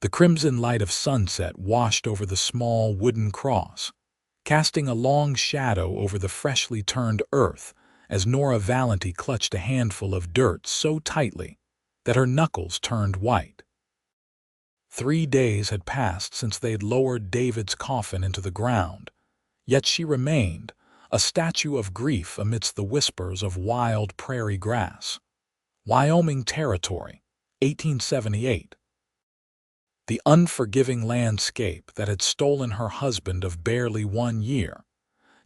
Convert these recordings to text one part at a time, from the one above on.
The crimson light of sunset washed over the small wooden cross, casting a long shadow over the freshly turned earth as Nora Valenti clutched a handful of dirt so tightly that her knuckles turned white. 3 days had passed since they'd lowered David's coffin into the ground, yet she remained, a statue of grief amidst the whispers of wild prairie grass. Wyoming Territory, 1878. The unforgiving landscape that had stolen her husband of barely 1 year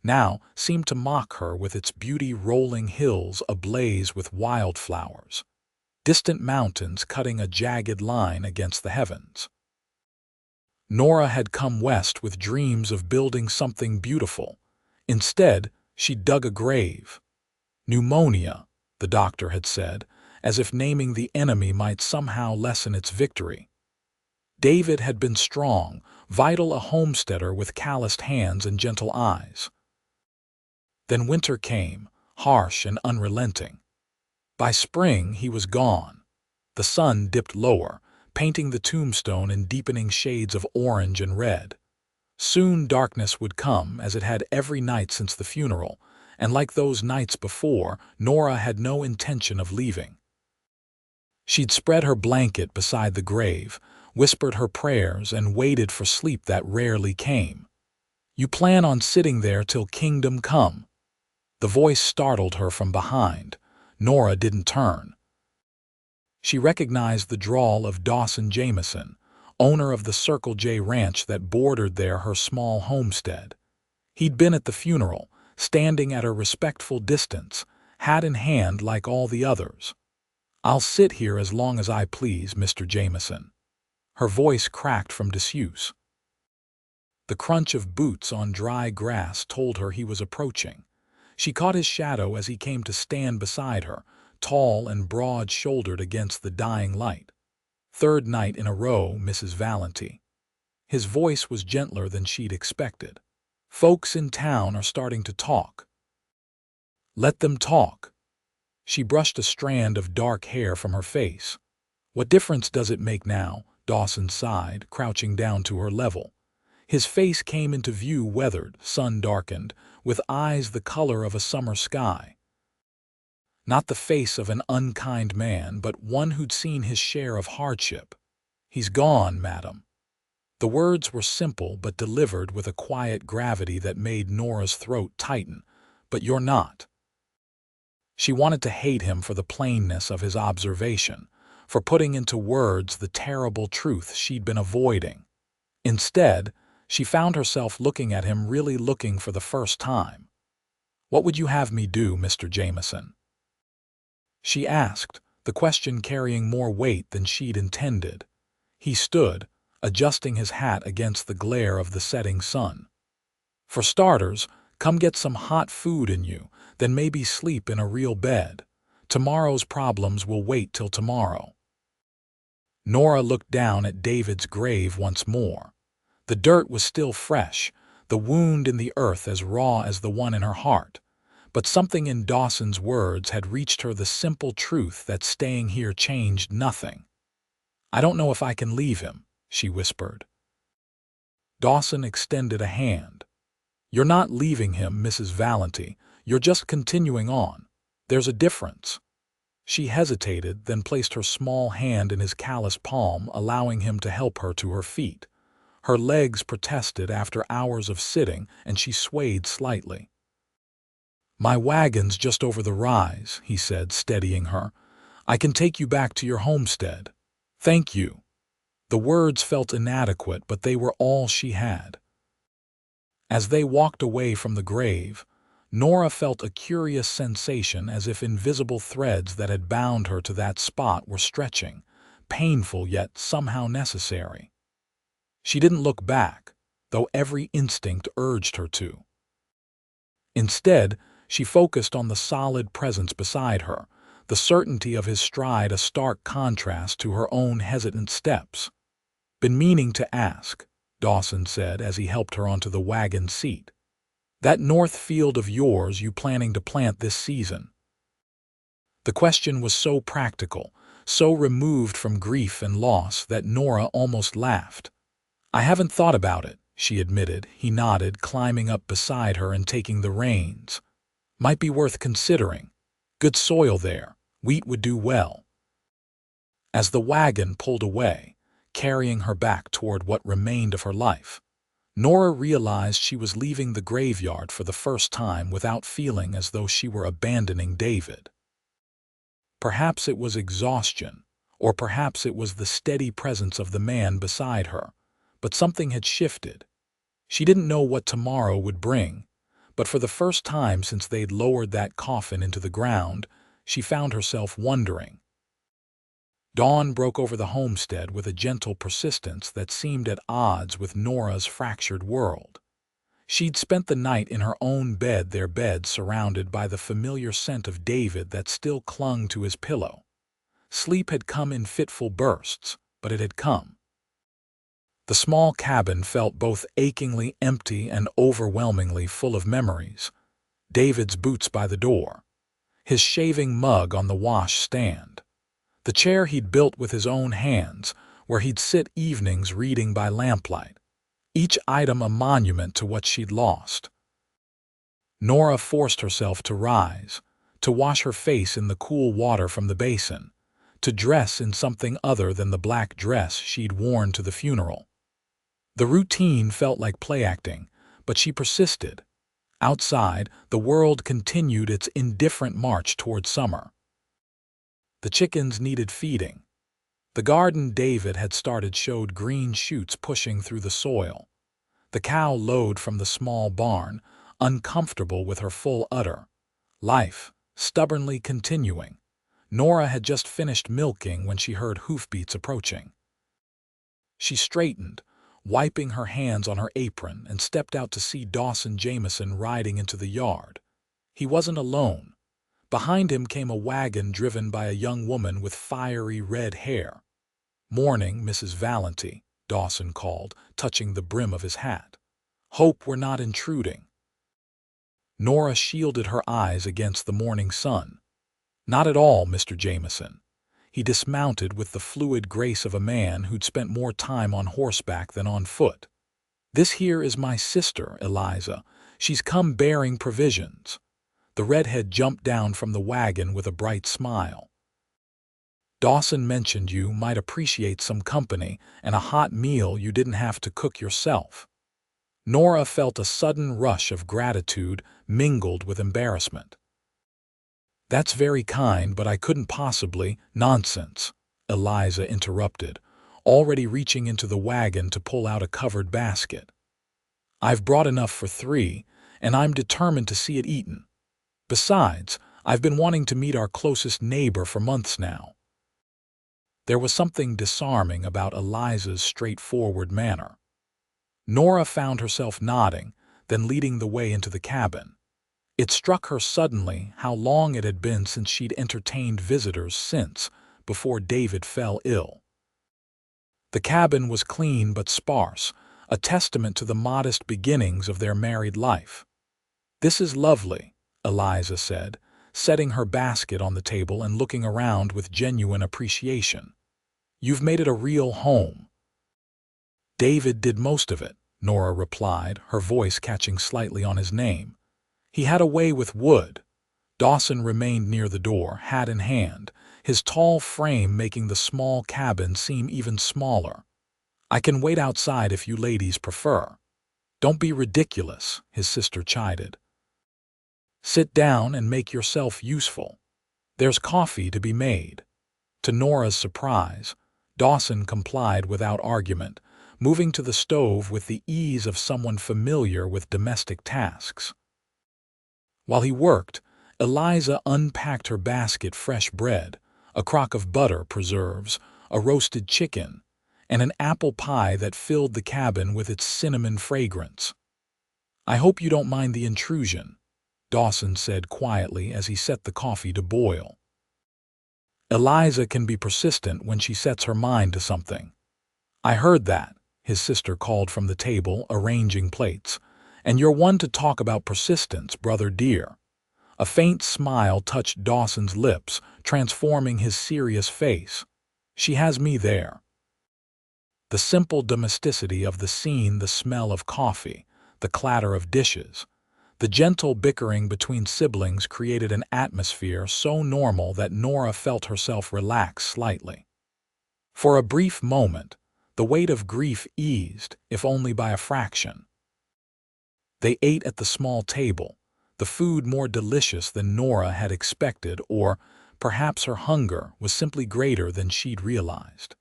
now seemed to mock her with its beauty, rolling hills ablaze with wildflowers, distant mountains cutting a jagged line against the heavens. Nora had come west with dreams of building something beautiful. Instead, she dug a grave. Pneumonia, the doctor had said, as if naming the enemy might somehow lessen its victory. David had been strong, vital, a homesteader with calloused hands and gentle eyes. Then winter came, harsh and unrelenting. By spring he was gone. The sun dipped lower, painting the tombstone in deepening shades of orange and red. Soon darkness would come, as it had every night since the funeral, and like those nights before, Nora had no intention of leaving. She'd spread her blanket beside the grave, whispered her prayers, and waited for sleep that rarely came. "You plan on sitting there till kingdom come?" The voice startled her from behind. Nora didn't turn. She recognized the drawl of Dawson Jamison, owner of the Circle J ranch that bordered her small homestead. He'd been at the funeral, standing at a respectful distance, hat in hand like all the others. "I'll sit here as long as I please, Mr. Jamison." Her voice cracked from disuse. The crunch of boots on dry grass told her he was approaching. She caught his shadow as he came to stand beside her, tall and broad-shouldered against the dying light. "Third night in a row, Mrs. Valenti." His voice was gentler than she'd expected. "Folks in town are starting to talk." "Let them talk." She brushed a strand of dark hair from her face. "What difference does it make now?" Dawson sighed, crouching down to her level. His face came into view, weathered, sun-darkened, with eyes the color of a summer sky. Not the face of an unkind man, but one who'd seen his share of hardship. "He's gone, madam." The words were simple but delivered with a quiet gravity that made Nora's throat tighten. "But you're not." She wanted to hate him for the plainness of his observation, for putting into words the terrible truth she'd been avoiding. Instead, she found herself looking at him, really looking for the first time. "What would you have me do, Mr. Jamison?" she asked, the question carrying more weight than she'd intended. He stood, adjusting his hat against the glare of the setting sun. "For starters, come get some hot food in you, then maybe sleep in a real bed. Tomorrow's problems will wait till tomorrow." Nora looked down at David's grave once more. The dirt was still fresh, the wound in the earth as raw as the one in her heart. But something in Dawson's words had reached her, the simple truth that staying here changed nothing. "I don't know if I can leave him," she whispered. Dawson extended a hand. "You're not leaving him, Mrs. Valenti. You're just continuing on. There's a difference." She hesitated, then placed her small hand in his calloused palm, allowing him to help her to her feet. Her legs protested after hours of sitting, and she swayed slightly. "My wagon's just over the rise," he said, steadying her. "I can take you back to your homestead." "Thank you." The words felt inadequate, but they were all she had. As they walked away from the grave, Nora felt a curious sensation, as if invisible threads that had bound her to that spot were stretching, painful yet somehow necessary. She didn't look back, though every instinct urged her to. Instead, she focused on the solid presence beside her, the certainty of his stride a stark contrast to her own hesitant steps. "Been meaning to ask," Dawson said as he helped her onto the wagon seat. "That north field of yours, you planning to plant this season?" The question was so practical, so removed from grief and loss that Nora almost laughed. "I haven't thought about it," she admitted. He nodded, climbing up beside her and taking the reins. "Might be worth considering. Good soil there. Wheat would do well." As the wagon pulled away, carrying her back toward what remained of her life, Nora realized she was leaving the graveyard for the first time without feeling as though she were abandoning David. Perhaps it was exhaustion, or perhaps it was the steady presence of the man beside her, but something had shifted. She didn't know what tomorrow would bring, but for the first time since they'd lowered that coffin into the ground, she found herself wondering. Dawn broke over the homestead with a gentle persistence that seemed at odds with Nora's fractured world. She'd spent the night in her own bed, their bed surrounded by the familiar scent of David that still clung to his pillow. Sleep had come in fitful bursts, but it had come. The small cabin felt both achingly empty and overwhelmingly full of memories. David's boots by the door, his shaving mug on the wash stand, the chair he'd built with his own hands, where he'd sit evenings reading by lamplight, each item a monument to what she'd lost. Nora forced herself to rise, to wash her face in the cool water from the basin, to dress in something other than the black dress she'd worn to the funeral. The routine felt like play acting, but she persisted. Outside, the world continued its indifferent march toward summer. The chickens needed feeding. The garden David had started showed green shoots pushing through the soil. The cow lowed from the small barn, uncomfortable with her full udder. Life, stubbornly continuing. Nora had just finished milking when she heard hoofbeats approaching. She straightened, wiping her hands on her apron, and stepped out to see Dawson Jamison riding into the yard. He wasn't alone. Behind him came a wagon driven by a young woman with fiery red hair. "Morning, Mrs. Valenti," Dawson called, touching the brim of his hat. "Hope we're not intruding." Nora shielded her eyes against the morning sun. "Not at all, Mr. Jamison." He dismounted with the fluid grace of a man who'd spent more time on horseback than on foot. "This here is my sister, Eliza. She's come bearing provisions." The redhead jumped down from the wagon with a bright smile. "Dawson mentioned you might appreciate some company and a hot meal you didn't have to cook yourself." Nora felt a sudden rush of gratitude mingled with embarrassment. "That's very kind, but I couldn't possibly—" "Nonsense," Eliza interrupted, already reaching into the wagon to pull out a covered basket. "I've brought enough for 3, and I'm determined to see it eaten. Besides, I've been wanting to meet our closest neighbor for months now." There was something disarming about Eliza's straightforward manner. Nora found herself nodding, then leading the way into the cabin. It struck her suddenly how long it had been since she'd entertained visitors before David fell ill. The cabin was clean but sparse, a testament to the modest beginnings of their married life. "This is lovely," Eliza said, setting her basket on the table and looking around with genuine appreciation. "You've made it a real home." "David did most of it," Nora replied, her voice catching slightly on his name. "He had a way with wood." Dawson remained near the door, hat in hand, his tall frame making the small cabin seem even smaller. "I can wait outside if you ladies prefer." "Don't be ridiculous," his sister chided. "Sit down and make yourself useful. There's coffee to be made." To Nora's surprise, Dawson complied without argument, moving to the stove with the ease of someone familiar with domestic tasks. While he worked, Eliza unpacked her basket: fresh bread, a crock of butter, preserves, a roasted chicken, and an apple pie that filled the cabin with its cinnamon fragrance. "I hope you don't mind the intrusion," Dawson said quietly as he set the coffee to boil. "Eliza can be persistent when she sets her mind to something." "I heard that," his sister called from the table, arranging plates. "And you're one to talk about persistence, brother dear. A faint smile touched Dawson's lips, transforming his serious face. "She has me there." The simple domesticity of the scene, the smell of coffee, the clatter of dishes, the gentle bickering between siblings created an atmosphere so normal that Nora felt herself relax slightly. For a brief moment, the weight of grief eased, if only by a fraction. They ate at the small table, the food more delicious than Nora had expected, or perhaps her hunger was simply greater than she'd realized.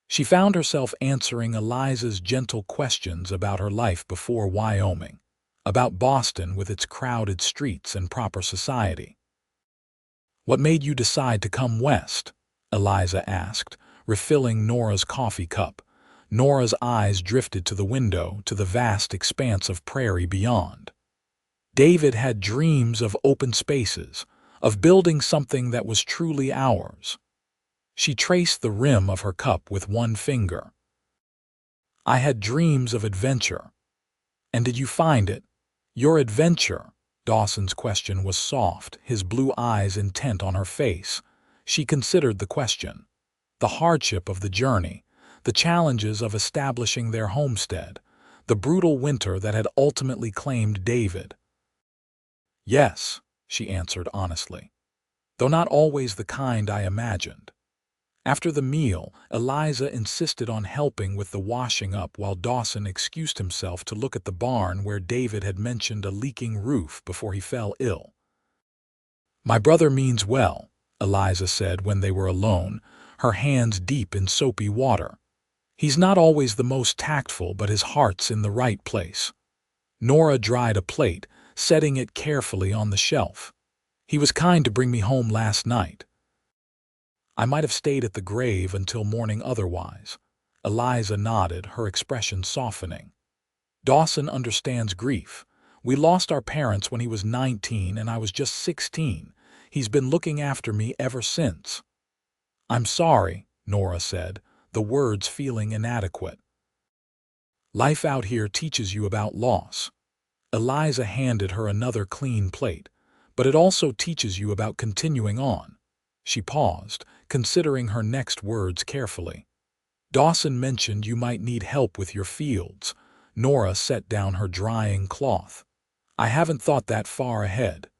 She found herself answering Eliza's gentle questions about her life before Wyoming, about Boston with its crowded streets and proper society. "What made you decide to come west?" Eliza asked, refilling Nora's coffee cup. Nora's eyes drifted to the window, to the vast expanse of prairie beyond. David had dreams of open spaces, of building something that was truly ours. She traced the rim of her cup with one finger. "I had dreams of adventure." "And did you find it?" "Your adventure?" Dawson's question was soft, his blue eyes intent on her face. She considered the question. The hardship of the journey, the challenges of establishing their homestead, the brutal winter that had ultimately claimed David. "Yes," she answered honestly, "though not always the kind I imagined." After the meal, Eliza insisted on helping with the washing up while Dawson excused himself to look at the barn where David had mentioned a leaking roof before he fell ill. "My brother means well," Eliza said when they were alone, her hands deep in soapy water. "He's not always the most tactful, but his heart's in the right place." Nora dried a plate, setting it carefully on the shelf. "He was kind to bring me home last night." "I might have stayed at the grave until morning otherwise." Eliza nodded, her expression softening. "Dawson understands grief. We lost our parents when he was 19 and I was just 16. He's been looking after me ever since." "I'm sorry," Nora said, the words feeling inadequate. "Life out here teaches you about loss." Eliza handed her another clean plate. "But it also teaches you about continuing on." She paused, considering her next words carefully. "Dawson mentioned you might need help with your fields." Nora set down her drying cloth. "I haven't thought that far ahead.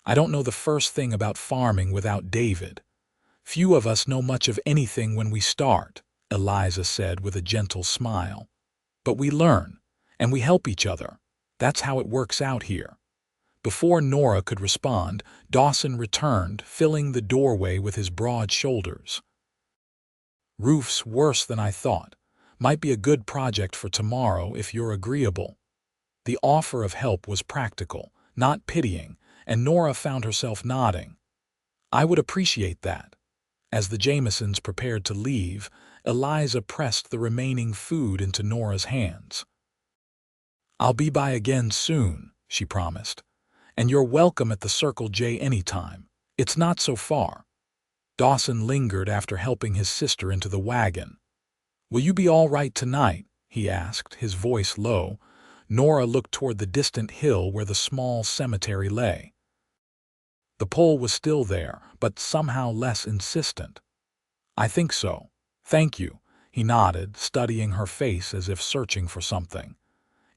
I don't know the first thing about farming without David. Few of us know much of anything when we start," Eliza said with a gentle smile. "But we learn, and we help each other. That's how it works out here." Before Nora could respond, Dawson returned, filling the doorway with his broad shoulders. "Roof's worse than I thought. Might be a good project for tomorrow if you're agreeable." The offer of help was practical, not pitying, and Nora found herself nodding. "I would appreciate that." As the Jamisons prepared to leave, Eliza pressed the remaining food into Nora's hands. "I'll be by again soon," she promised. "And you're welcome at the Circle J anytime. It's not so far." Dawson lingered after helping his sister into the wagon. "Will you be all right tonight?" he asked, his voice low. Nora looked toward the distant hill where the small cemetery lay. The pole was still there, but somehow less insistent. "I think so. Thank you," he nodded, studying her face as if searching for something.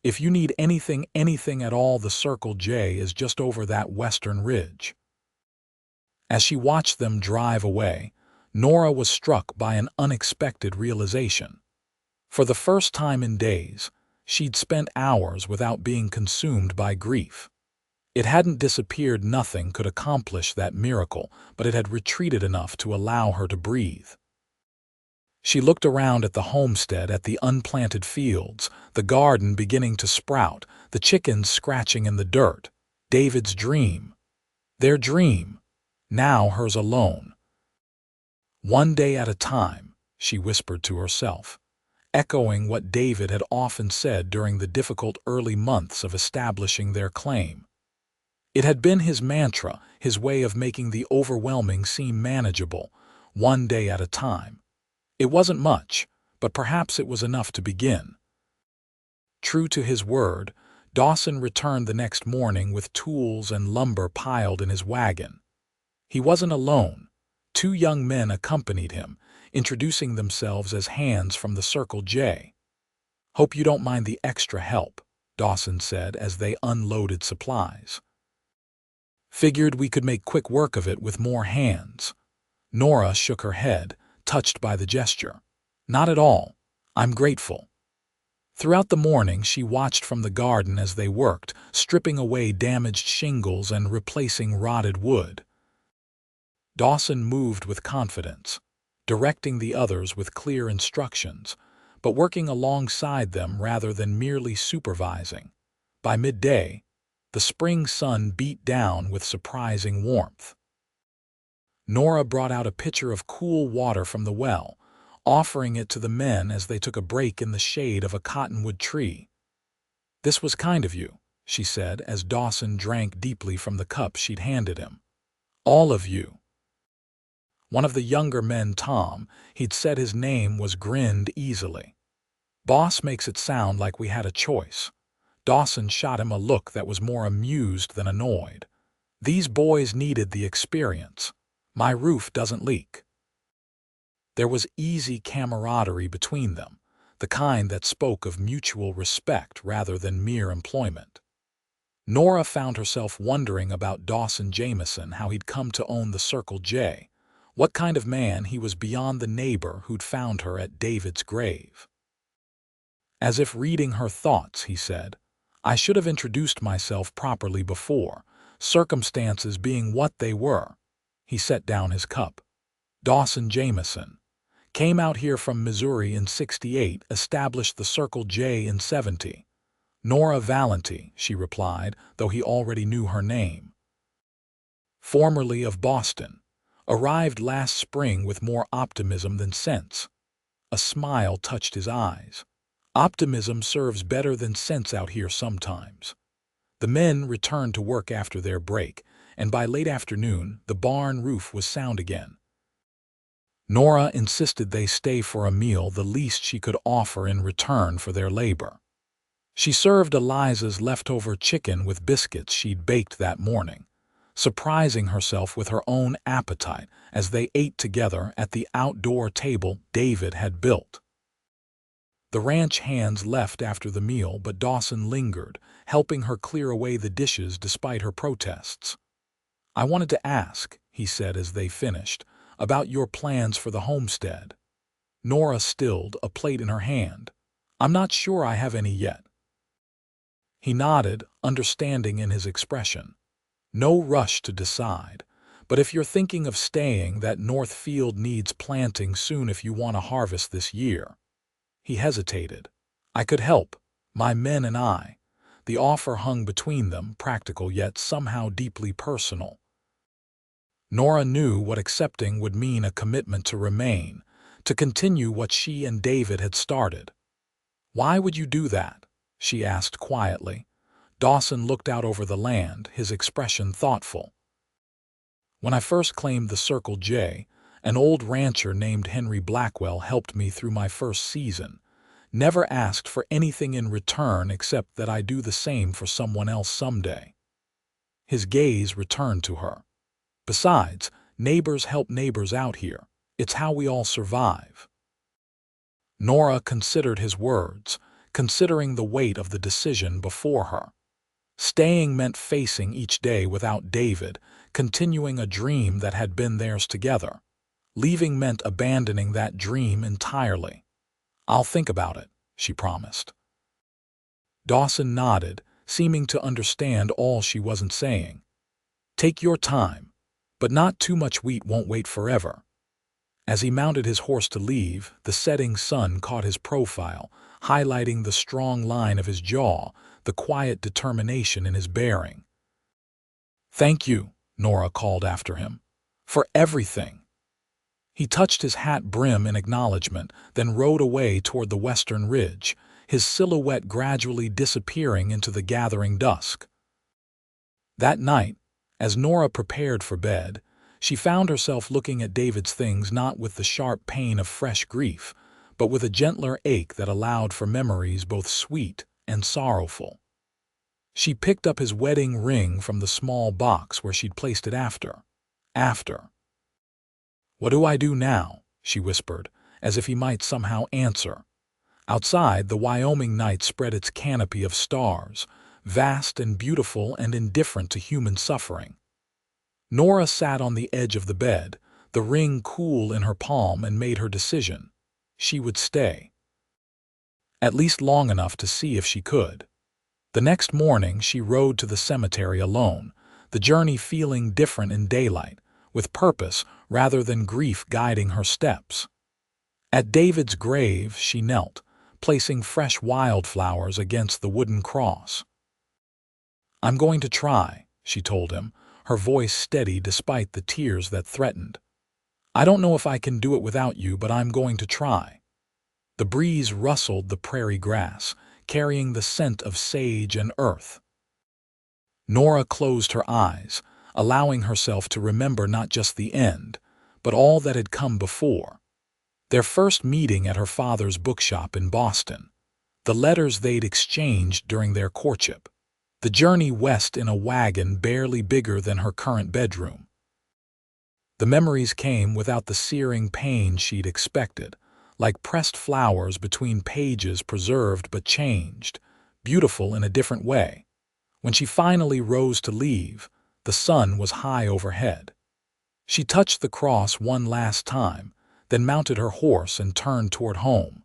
"If you need anything at all, the Circle J is just over that western ridge." As she watched them drive away, Nora was struck by an unexpected realization. For the first time in days, she'd spent hours without being consumed by grief. It hadn't disappeared, nothing could accomplish that miracle, but it had retreated enough to allow her to breathe. She looked around at the homestead, at the unplanted fields, the garden beginning to sprout, the chickens scratching in the dirt. David's dream. Their dream. Now hers alone. "One day at a time," she whispered to herself, echoing what David had often said during the difficult early months of establishing their claim. It had been his mantra, his way of making the overwhelming seem manageable, one day at a time. It wasn't much, but perhaps it was enough to begin. True to his word, Dawson returned the next morning with tools and lumber piled in his wagon. He wasn't alone. Two young men accompanied him, introducing themselves as hands from the Circle J. "Hope you don't mind the extra help," Dawson said as they unloaded supplies. "Figured we could make quick work of it with more hands." Nora shook her head, touched by the gesture. "Not at all. I'm grateful." Throughout the morning, she watched from the garden as they worked, stripping away damaged shingles and replacing rotted wood. Dawson moved with confidence, directing the others with clear instructions, but working alongside them rather than merely supervising. By midday, the spring sun beat down with surprising warmth. Nora brought out a pitcher of cool water from the well, offering it to the men as they took a break in the shade of a cottonwood tree. "This was kind of you," she said as Dawson drank deeply from the cup she'd handed him. "All of you." One of the younger men, Tom, he'd said his name was, grinned easily. "Boss makes it sound like we had a choice." Dawson shot him a look that was more amused than annoyed. "These boys needed the experience. My roof doesn't leak." There was easy camaraderie between them, the kind that spoke of mutual respect rather than mere employment. Nora found herself wondering about Dawson Jamison, how he'd come to own the Circle J, what kind of man he was beyond the neighbor who'd found her at David's grave. As if reading her thoughts, he said, "I should have introduced myself properly before, circumstances being what they were." He set down his cup. "Dawson Jamison. Came out here from Missouri in '68, established the Circle J in '70. Nora Valenti," she replied, though he already knew her name. "Formerly of Boston. Arrived last spring with more optimism than sense." A smile touched his eyes. "Optimism serves better than sense out here sometimes." The men returned to work after their break, and by late afternoon, the barn roof was sound again. Nora insisted they stay for a meal, the least she could offer in return for their labor. She served Eliza's leftover chicken with biscuits she'd baked that morning, surprising herself with her own appetite as they ate together at the outdoor table David had built. The ranch hands left after the meal, but Dawson lingered, helping her clear away the dishes despite her protests. "I wanted to ask," he said as they finished, "about your plans for the homestead." Nora stilled, a plate in her hand. "I'm not sure I have any yet." He nodded, understanding in his expression. "No rush to decide, but if you're thinking of staying, that north field needs planting soon if you want to harvest this year." He hesitated. "I could help, my men and I." The offer hung between them, practical yet somehow deeply personal. Nora knew what accepting would mean: a commitment to remain, to continue what she and David had started. "Why would you do that?" she asked quietly. Dawson looked out over the land, his expression thoughtful. "When I first claimed the Circle J, an old rancher named Henry Blackwell helped me through my first season. Never asked for anything in return except that I do the same for someone else someday." His gaze returned to her. "Besides, neighbors help neighbors out here. It's how we all survive." Nora considered his words, considering the weight of the decision before her. Staying meant facing each day without David, continuing a dream that had been theirs together. Leaving meant abandoning that dream entirely. "I'll think about it," she promised. Dawson nodded, seeming to understand all she wasn't saying. "Take your time, but not too much. Wheat won't wait forever." As he mounted his horse to leave, the setting sun caught his profile, highlighting the strong line of his jaw, the quiet determination in his bearing. "Thank you," Nora called after him, "for everything." He touched his hat brim in acknowledgement, then rode away toward the western ridge, his silhouette gradually disappearing into the gathering dusk. That night, as Nora prepared for bed, she found herself looking at David's things not with the sharp pain of fresh grief, but with a gentler ache that allowed for memories both sweet and sorrowful. She picked up his wedding ring from the small box where she'd placed it after. "What do I do now?" she whispered, as if he might somehow answer. Outside, the Wyoming night spread its canopy of stars, vast and beautiful and indifferent to human suffering. Nora sat on the edge of the bed, the ring cool in her palm, and made her decision. She would stay. At least long enough to see if she could. The next morning she rode to the cemetery alone, the journey feeling different in daylight, with purpose rather than grief guiding her steps. At David's grave she knelt, placing fresh wildflowers against the wooden cross. "I'm going to try," she told him, her voice steady despite the tears that threatened. "I don't know if I can do it without you, but I'm going to try." The breeze rustled the prairie grass, carrying the scent of sage and earth. Nora closed her eyes, allowing herself to remember not just the end, but all that had come before. Their first meeting at her father's bookshop in Boston, the letters they'd exchanged during their courtship, the journey west in a wagon barely bigger than her current bedroom. The memories came without the searing pain she'd expected, like pressed flowers between pages preserved but changed, beautiful in a different way. When she finally rose to leave, the sun was high overhead. She touched the cross one last time, then mounted her horse and turned toward home.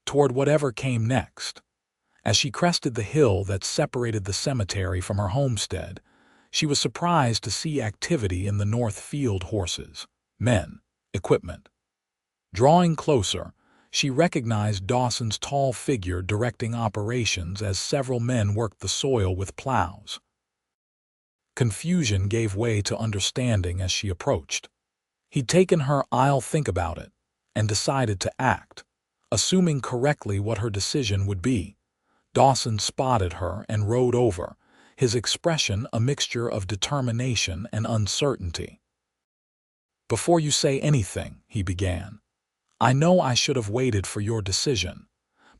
Toward whatever came next. As she crested the hill that separated the cemetery from her homestead, she was surprised to see activity in the north field: horses, men, equipment. Drawing closer, she recognized Dawson's tall figure directing operations as several men worked the soil with plows. Confusion gave way to understanding as she approached. He'd taken her "I'll think about it," and decided to act, assuming correctly what her decision would be. Dawson spotted her and rode over, his expression a mixture of determination and uncertainty. "Before you say anything," he began, "I know I should have waited for your decision,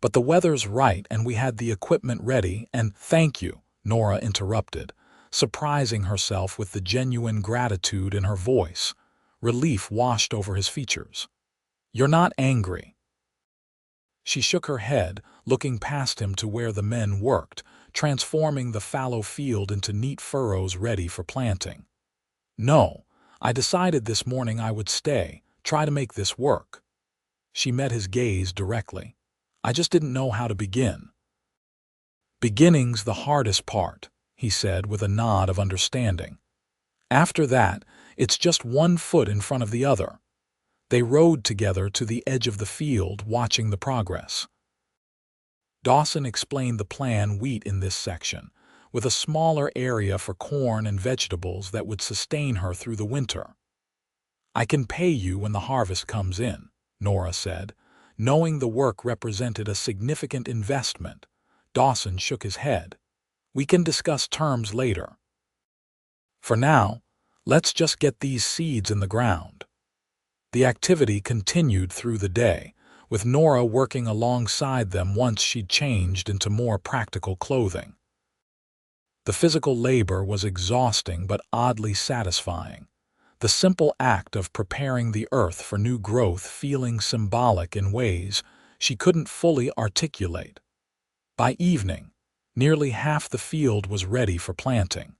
but the weather's right and we had the equipment ready and—" "Thank you," Nora interrupted, surprising herself with the genuine gratitude in her voice. Relief washed over his features. "You're not angry?" She shook her head, looking past him to where the men worked, transforming the fallow field into neat furrows ready for planting. "No, I decided this morning I would stay, try to make this work." She met his gaze directly. "I just didn't know how to begin." "Beginning's the hardest part," he said with a nod of understanding. "After that, it's just one foot in front of the other." They rode together to the edge of the field, watching the progress. Dawson explained the plan: wheat in this section, with a smaller area for corn and vegetables that would sustain her through the winter. "I can pay you when the harvest comes in," Nora said, knowing the work represented a significant investment. Dawson shook his head. "We can discuss terms later. For now, let's just get these seeds in the ground." The activity continued through the day, with Nora working alongside them once she'd changed into more practical clothing. The physical labor was exhausting but oddly satisfying, the simple act of preparing the earth for new growth feeling symbolic in ways she couldn't fully articulate. By evening, nearly half the field was ready for planting.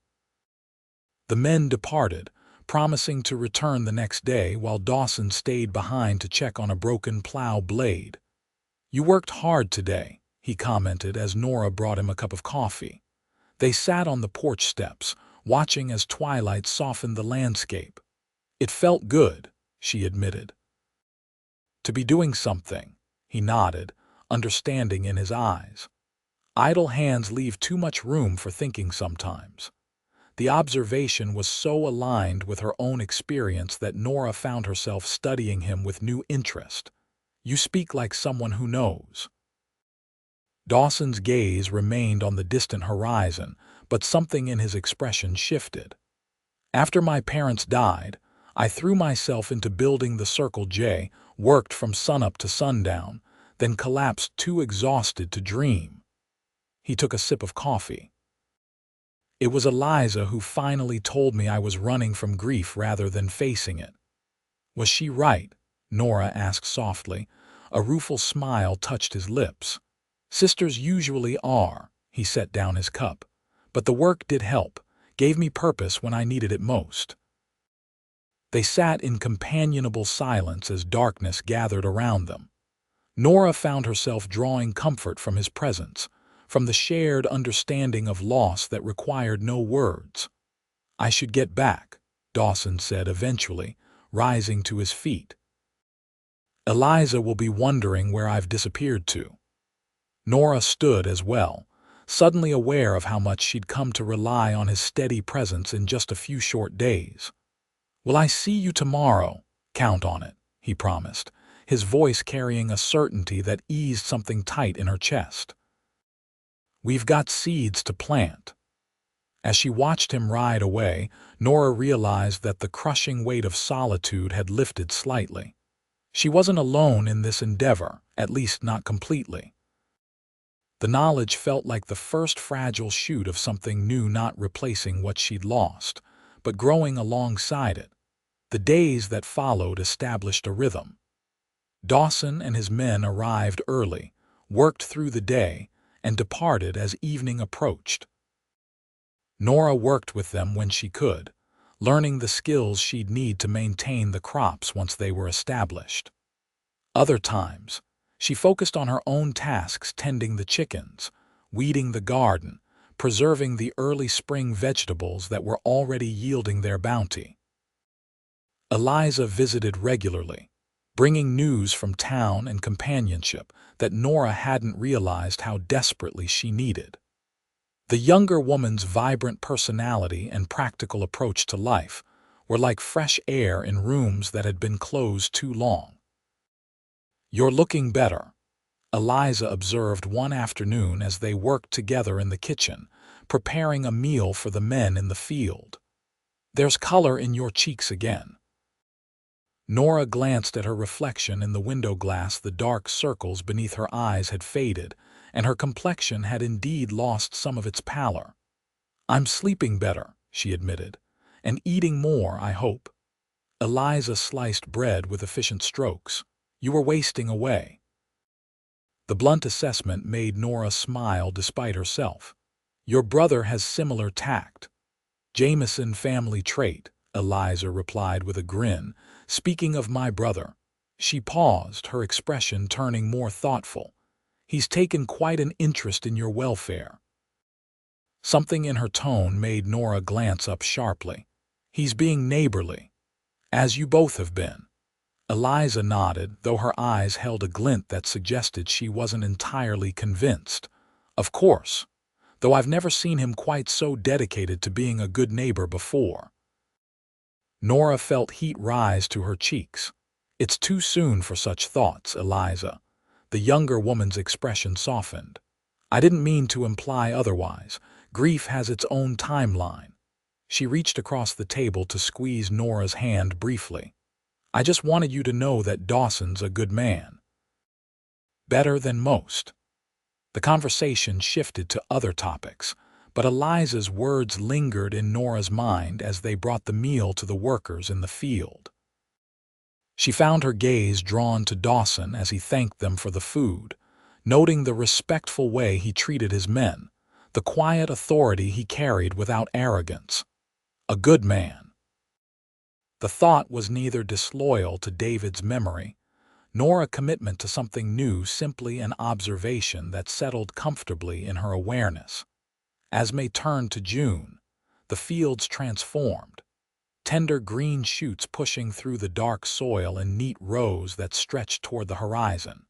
The men departed, promising to return the next day while Dawson stayed behind to check on a broken plow blade. "You worked hard today," he commented as Nora brought him a cup of coffee. They sat on the porch steps, watching as twilight softened the landscape. "It felt good," she admitted. "To be doing something," he nodded, understanding in his eyes. "Idle hands leave too much room for thinking sometimes." The observation was so aligned with her own experience that Nora found herself studying him with new interest. "You speak like someone who knows." Dawson's gaze remained on the distant horizon, but something in his expression shifted. "After my parents died, I threw myself into building the Circle J, worked from sunup to sundown, then collapsed too exhausted to dream." He took a sip of coffee. It was Eliza who finally told me I was running from grief rather than facing it. Was she right? Nora asked softly. A rueful smile touched his lips. Sisters usually are. He set down his cup. But the work did help, gave me purpose when I needed it most. They sat in companionable silence as darkness gathered around them. Nora found herself drawing comfort from his presence, from the shared understanding of loss that required no words. I should get back, Dawson said eventually, rising to his feet. Eliza will be wondering where I've disappeared to. Nora stood as well, suddenly aware of how much she'd come to rely on his steady presence in just a few short days. Will I see you tomorrow? Count on it, he promised, his voice carrying a certainty that eased something tight in her chest. We've got seeds to plant. As she watched him ride away, Nora realized that the crushing weight of solitude had lifted slightly. She wasn't alone in this endeavor, at least not completely. The knowledge felt like the first fragile shoot of something new, not replacing what she'd lost, but growing alongside it. The days that followed established a rhythm. Dawson and his men arrived early, worked through the day, and departed as evening approached. Nora worked with them when she could, learning the skills she'd need to maintain the crops once they were established. Other times, she focused on her own tasks, tending the chickens, weeding the garden, preserving the early spring vegetables that were already yielding their bounty. Eliza visited regularly, bringing news from town and companionship that Nora hadn't realized how desperately she needed. The younger woman's vibrant personality and practical approach to life were like fresh air in rooms that had been closed too long. You're looking better, Eliza observed one afternoon as they worked together in the kitchen, preparing a meal for the men in the field. There's color in your cheeks again. Nora glanced at her reflection in the window glass. The dark circles beneath her eyes had faded, and her complexion had indeed lost some of its pallor. I'm sleeping better, she admitted, and eating more, I hope. Eliza sliced bread with efficient strokes. You were wasting away. The blunt assessment made Nora smile despite herself. Your brother has similar tact. Jamison family trait, Eliza replied with a grin. Speaking of my brother. She paused, her expression turning more thoughtful. He's taken quite an interest in your welfare. Something in her tone made Nora glance up sharply. He's being neighborly, as you both have been. Eliza nodded, though her eyes held a glint that suggested she wasn't entirely convinced. Of course, though I've never seen him quite so dedicated to being a good neighbor before. Nora felt heat rise to her cheeks. It's too soon for such thoughts, Eliza. The younger woman's expression softened. I didn't mean to imply otherwise. Grief has its own timeline. She reached across the table to squeeze Nora's hand briefly. I just wanted you to know that Dawson's a good man. Better than most. The conversation shifted to other topics, but Eliza's words lingered in Nora's mind as they brought the meal to the workers in the field. She found her gaze drawn to Dawson as he thanked them for the food, noting the respectful way he treated his men, the quiet authority he carried without arrogance. A good man. The thought was neither disloyal to David's memory, nor a commitment to something new, simply an observation that settled comfortably in her awareness. As May turned to June, the fields transformed, tender green shoots pushing through the dark soil in neat rows that stretched toward the horizon.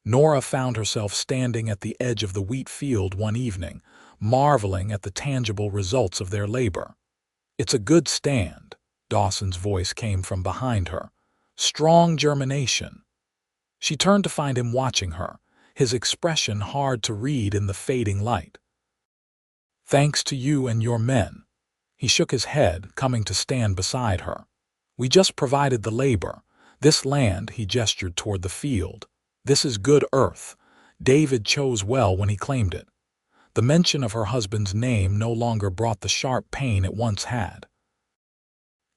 Nora found herself standing at the edge of the wheat field one evening, marveling at the tangible results of their labor. It's a good stand, Dawson's voice came from behind her. Strong germination. She turned to find him watching her, his expression hard to read in the fading light. Thanks to you and your men. He shook his head, coming to stand beside her. We just provided the labor. This land, he gestured toward the field. This is good earth, David chose well when he claimed it. The mention of her husband's name no longer brought the sharp pain it once had.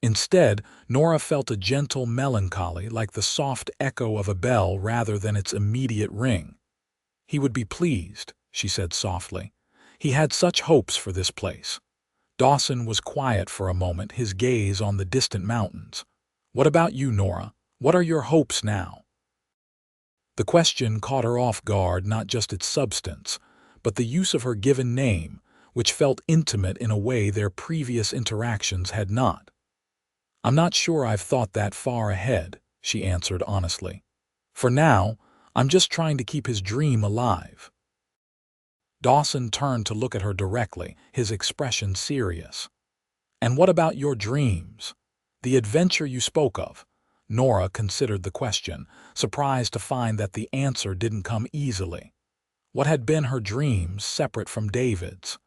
Instead, Nora felt a gentle melancholy, like the soft echo of a bell rather than its immediate ring. "He would be pleased," she said softly. "He had such hopes for this place." Dawson was quiet for a moment, his gaze on the distant mountains. "What about you, Nora? What are your hopes now?" The question caught her off guard, not just its substance, but the use of her given name, which felt intimate in a way their previous interactions had not. "I'm not sure I've thought that far ahead," she answered honestly. "For now, I'm just trying to keep his dream alive." Dawson turned to look at her directly, his expression serious. "And what about your dreams? The adventure you spoke of?" Nora considered the question, surprised to find that the answer didn't come easily. What had been her dreams separate from David's?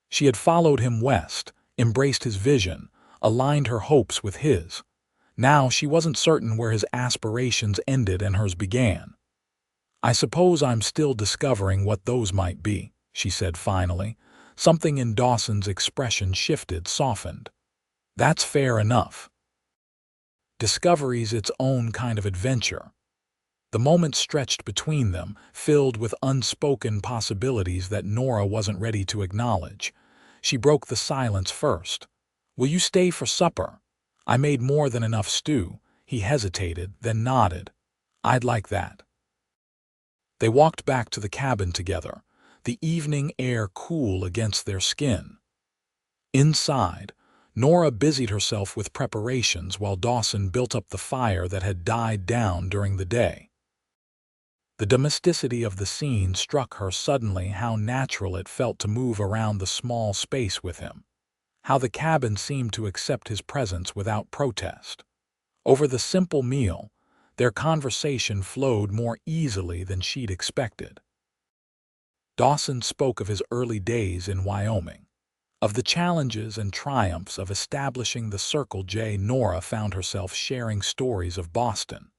She had followed him west, embraced his vision, aligned her hopes with his. Now she wasn't certain where his aspirations ended and hers began. "I suppose I'm still discovering what those might be," she said finally. Something in Dawson's expression shifted, softened. "That's fair enough. Discovery's its own kind of adventure." The moment stretched between them, filled with unspoken possibilities that Nora wasn't ready to acknowledge. She broke the silence first. "Will you stay for supper? I made more than enough stew." He hesitated, then nodded. "I'd like that." They walked back to the cabin together, the evening air cool against their skin. Inside, Nora busied herself with preparations while Dawson built up the fire that had died down during the day. The domesticity of the scene struck her suddenly, how natural it felt to move around the small space with him, how the cabin seemed to accept his presence without protest. Over the simple meal, their conversation flowed more easily than she'd expected. Dawson spoke of his early days in Wyoming, of the challenges and triumphs of establishing the Circle J. Nora found herself sharing stories of Boston,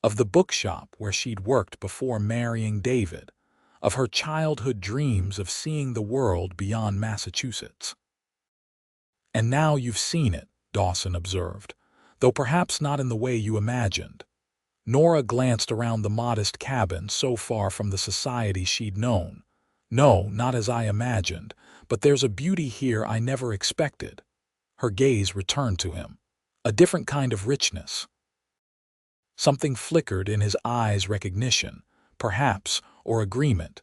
of the bookshop where she'd worked before marrying David, of her childhood dreams of seeing the world beyond Massachusetts. "And now you've seen it," Dawson observed, "though perhaps not in the way you imagined." Nora glanced around the modest cabin so far from the society she'd known. "No, not as I imagined, but there's a beauty here I never expected." Her gaze returned to him. A different kind of richness. Something flickered in his eyes, recognition, perhaps, or agreement.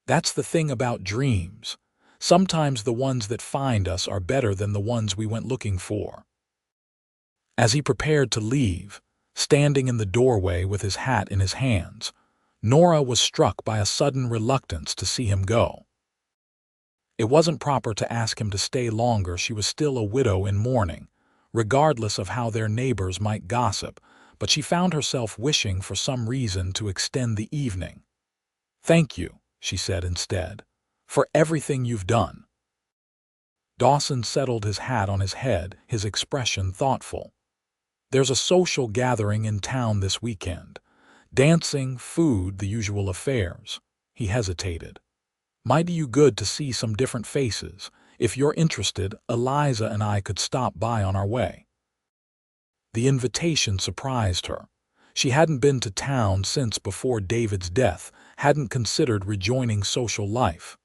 "That's the thing about dreams. Sometimes the ones that find us are better than the ones we went looking for." As he prepared to leave, standing in the doorway with his hat in his hands, Nora was struck by a sudden reluctance to see him go. It wasn't proper to ask him to stay longer. She was still a widow in mourning, regardless of how their neighbors might gossip, but she found herself wishing for some reason to extend the evening. "Thank you," she said instead, "for everything you've done." Dawson settled his hat on his head, his expression thoughtful. "There's a social gathering in town this weekend. Dancing, food, the usual affairs." He hesitated. "Might do you good to see some different faces. If you're interested, Eliza and I could stop by on our way." The invitation surprised her. She hadn't been to town since before David's death, hadn't considered rejoining social life.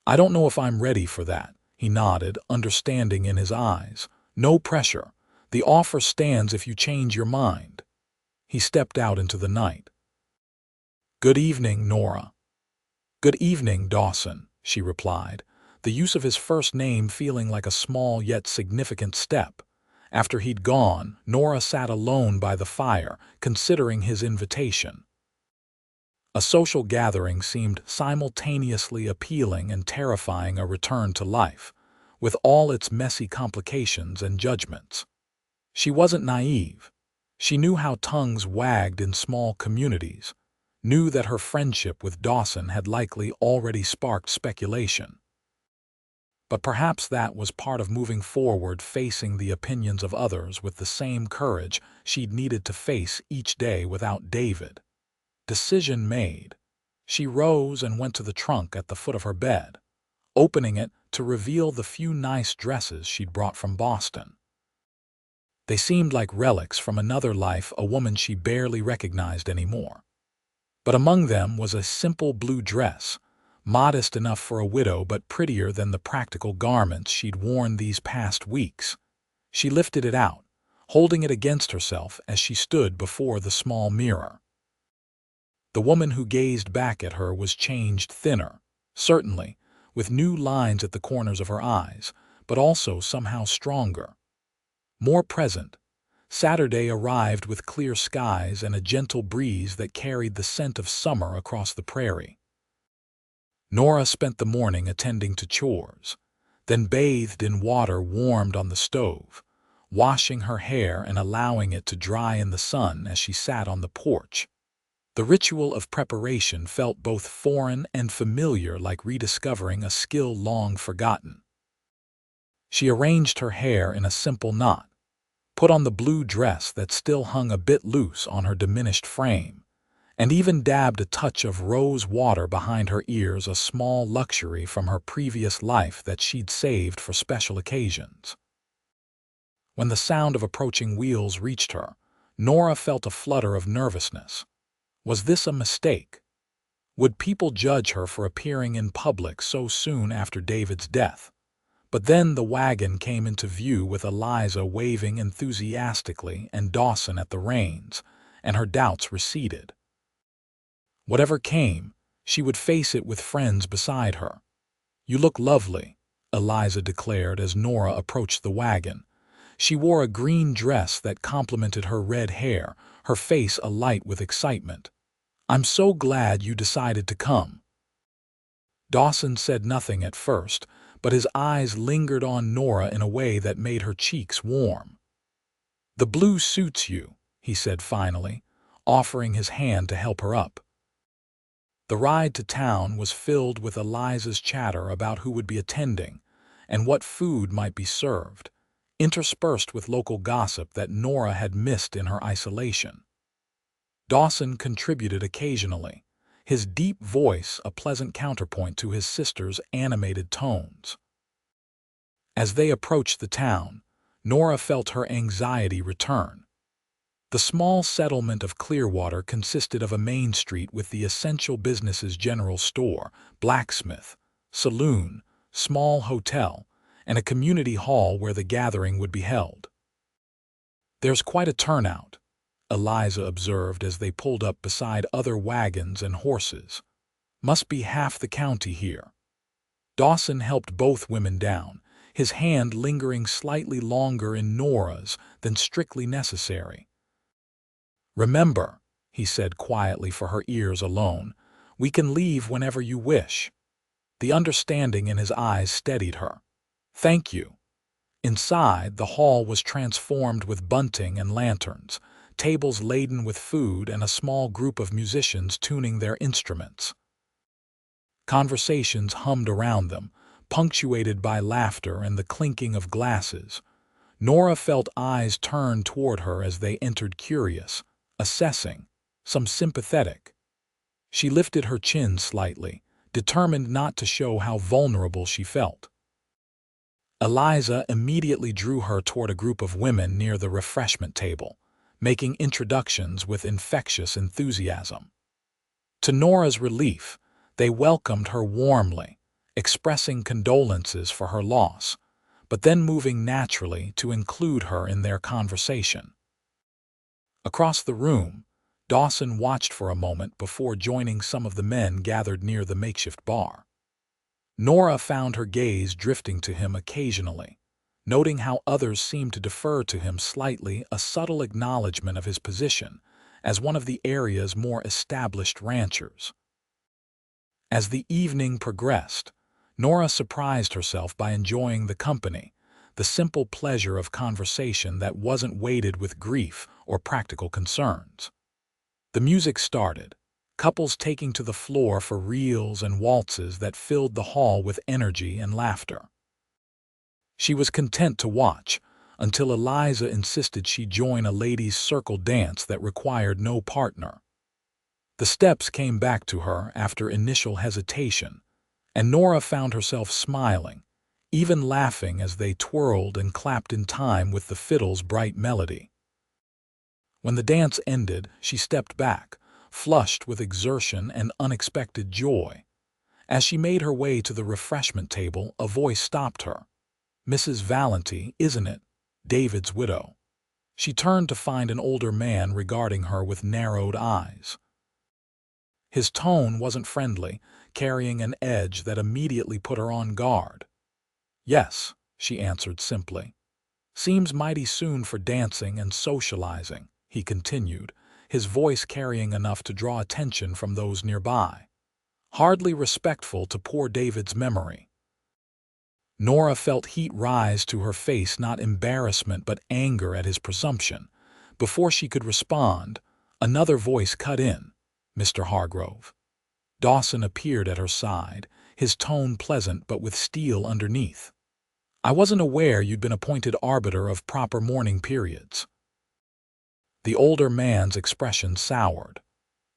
"I don't know if I'm ready for that," he nodded, understanding in his eyes. "No pressure. The offer stands if you change your mind." He stepped out into the night. "Good evening, Nora." "Good evening, Dawson," she replied, the use of his first name feeling like a small yet significant step. After he'd gone, Nora sat alone by the fire, considering his invitation. A social gathering seemed simultaneously appealing and terrifying, a return to life, with all its messy complications and judgments. She wasn't naive. She knew how tongues wagged in small communities, knew that her friendship with Dawson had likely already sparked speculation. But perhaps that was part of moving forward, facing the opinions of others with the same courage she'd needed to face each day without David. Decision made. She rose and went to the trunk at the foot of her bed, opening it to reveal the few nice dresses she'd brought from Boston. They seemed like relics from another life, a woman she barely recognized anymore. But among them was a simple blue dress, modest enough for a widow but prettier than the practical garments she'd worn these past weeks. She lifted it out, holding it against herself as she stood before the small mirror. The woman who gazed back at her was changed, thinner, certainly, with new lines at the corners of her eyes, but also somehow stronger. More present. Saturday arrived with clear skies and a gentle breeze that carried the scent of summer across the prairie. Nora spent the morning attending to chores, then bathed in water warmed on the stove, washing her hair and allowing it to dry in the sun as she sat on the porch. The ritual of preparation felt both foreign and familiar, like rediscovering a skill long forgotten. She arranged her hair in a simple knot, put on the blue dress that still hung a bit loose on her diminished frame, and even dabbed a touch of rose water behind her ears, a small luxury from her previous life that she'd saved for special occasions. When the sound of approaching wheels reached her, Nora felt a flutter of nervousness. Was this a mistake? Would people judge her for appearing in public so soon after David's death? But then the wagon came into view with Eliza waving enthusiastically and Dawson at the reins, and her doubts receded. Whatever came, she would face it with friends beside her. "You look lovely," Eliza declared as Nora approached the wagon. She wore a green dress that complemented her red hair, her face alight with excitement. "I'm so glad you decided to come." Dawson said nothing at first, but his eyes lingered on Nora in a way that made her cheeks warm. "The blue suits you," he said finally, offering his hand to help her up. The ride to town was filled with Eliza's chatter about who would be attending and what food might be served, interspersed with local gossip that Nora had missed in her isolation. Dawson contributed occasionally, his deep voice a pleasant counterpoint to his sister's animated tones. As they approached the town, Nora felt her anxiety return. The small settlement of Clearwater consisted of a main street with the essential businesses: general store, blacksmith, saloon, small hotel, and a community hall where the gathering would be held. "There's quite a turnout," Eliza observed as they pulled up beside other wagons and horses. "Must be half the county here." Dawson helped both women down, his hand lingering slightly longer in Nora's than strictly necessary. "Remember," he said quietly for her ears alone, "we can leave whenever you wish." The understanding in his eyes steadied her. "Thank you." Inside, the hall was transformed with bunting and lanterns, tables laden with food, and a small group of musicians tuning their instruments. Conversations hummed around them, punctuated by laughter and the clinking of glasses. Nora felt eyes turn toward her as they entered, curious, assessing, some sympathetic. She lifted her chin slightly, determined not to show how vulnerable she felt. Eliza immediately drew her toward a group of women near the refreshment table, making introductions with infectious enthusiasm. To Nora's relief, they welcomed her warmly, expressing condolences for her loss, but then moving naturally to include her in their conversation. Across the room, Dawson watched for a moment before joining some of the men gathered near the makeshift bar. Nora found her gaze drifting to him occasionally, noting how others seemed to defer to him slightly, a subtle acknowledgement of his position as one of the area's more established ranchers. As the evening progressed, Nora surprised herself by enjoying the company, the simple pleasure of conversation that wasn't weighted with grief or practical concerns. The music started, couples taking to the floor for reels and waltzes that filled the hall with energy and laughter. She was content to watch until Eliza insisted she join a ladies' circle dance that required no partner. The steps came back to her after initial hesitation, and Nora found herself smiling, even laughing as they twirled and clapped in time with the fiddle's bright melody. When the dance ended, she stepped back, flushed with exertion and unexpected joy. As she made her way to the refreshment table, a voice stopped her. "Mrs. Valenti, isn't it? David's widow." She turned to find an older man regarding her with narrowed eyes. His tone wasn't friendly, carrying an edge that immediately put her on guard. "Yes," she answered simply. "Seems mighty soon for dancing and socializing," he continued, his voice carrying enough to draw attention from those nearby. "Hardly respectful to poor David's memory." Nora felt heat rise to her face, not embarrassment but anger at his presumption. Before she could respond, another voice cut in. "Mr. Hargrove." Dawson appeared at her side, his tone pleasant but with steel underneath. "I wasn't aware you'd been appointed arbiter of proper mourning periods." The older man's expression soured.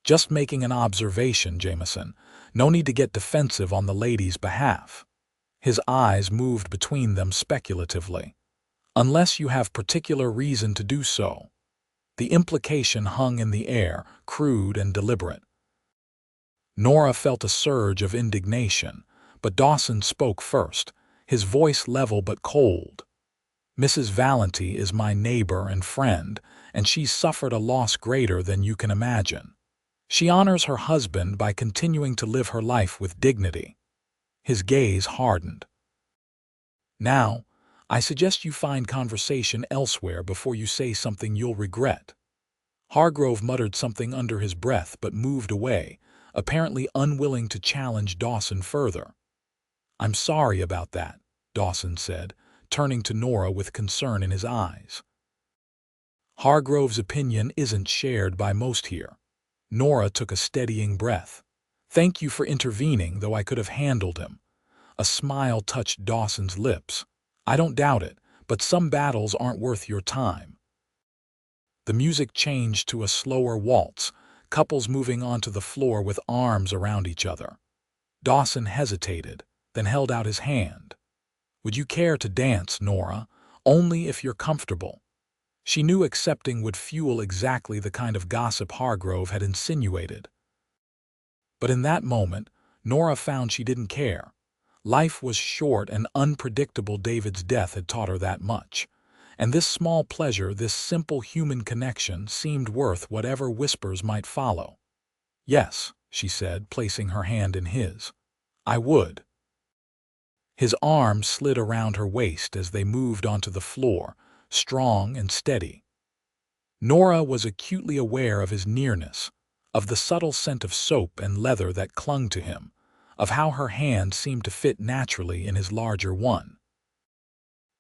"Just making an observation, Jamison. No need to get defensive on the lady's behalf." His eyes moved between them speculatively. "Unless you have particular reason to do so." The implication hung in the air, crude and deliberate. Nora felt a surge of indignation, but Dawson spoke first, his voice level but cold. "Mrs. Valenti is my neighbor and friend, and she's suffered a loss greater than you can imagine. She honors her husband by continuing to live her life with dignity." His gaze hardened. "Now, I suggest you find conversation elsewhere before you say something you'll regret." Hargrove muttered something under his breath but moved away, apparently unwilling to challenge Dawson further. "I'm sorry about that," Dawson said, turning to Nora with concern in his eyes. "Hargrove's opinion isn't shared by most here." Nora took a steadying breath. "Thank you for intervening, though I could have handled him." A smile touched Dawson's lips. "I don't doubt it, but some battles aren't worth your time." The music changed to a slower waltz, couples moving onto the floor with arms around each other. Dawson hesitated, then held out his hand. "Would you care to dance, Nora? Only if you're comfortable." She knew accepting would fuel exactly the kind of gossip Hargrove had insinuated. But in that moment, Nora found she didn't care. Life was short and unpredictable. David's death had taught her that much. And this small pleasure, this simple human connection, seemed worth whatever whispers might follow. "Yes," she said, placing her hand in his. "I would." His arm slid around her waist as they moved onto the floor, strong and steady. Nora was acutely aware of his nearness, of the subtle scent of soap and leather that clung to him, of how her hand seemed to fit naturally in his larger one.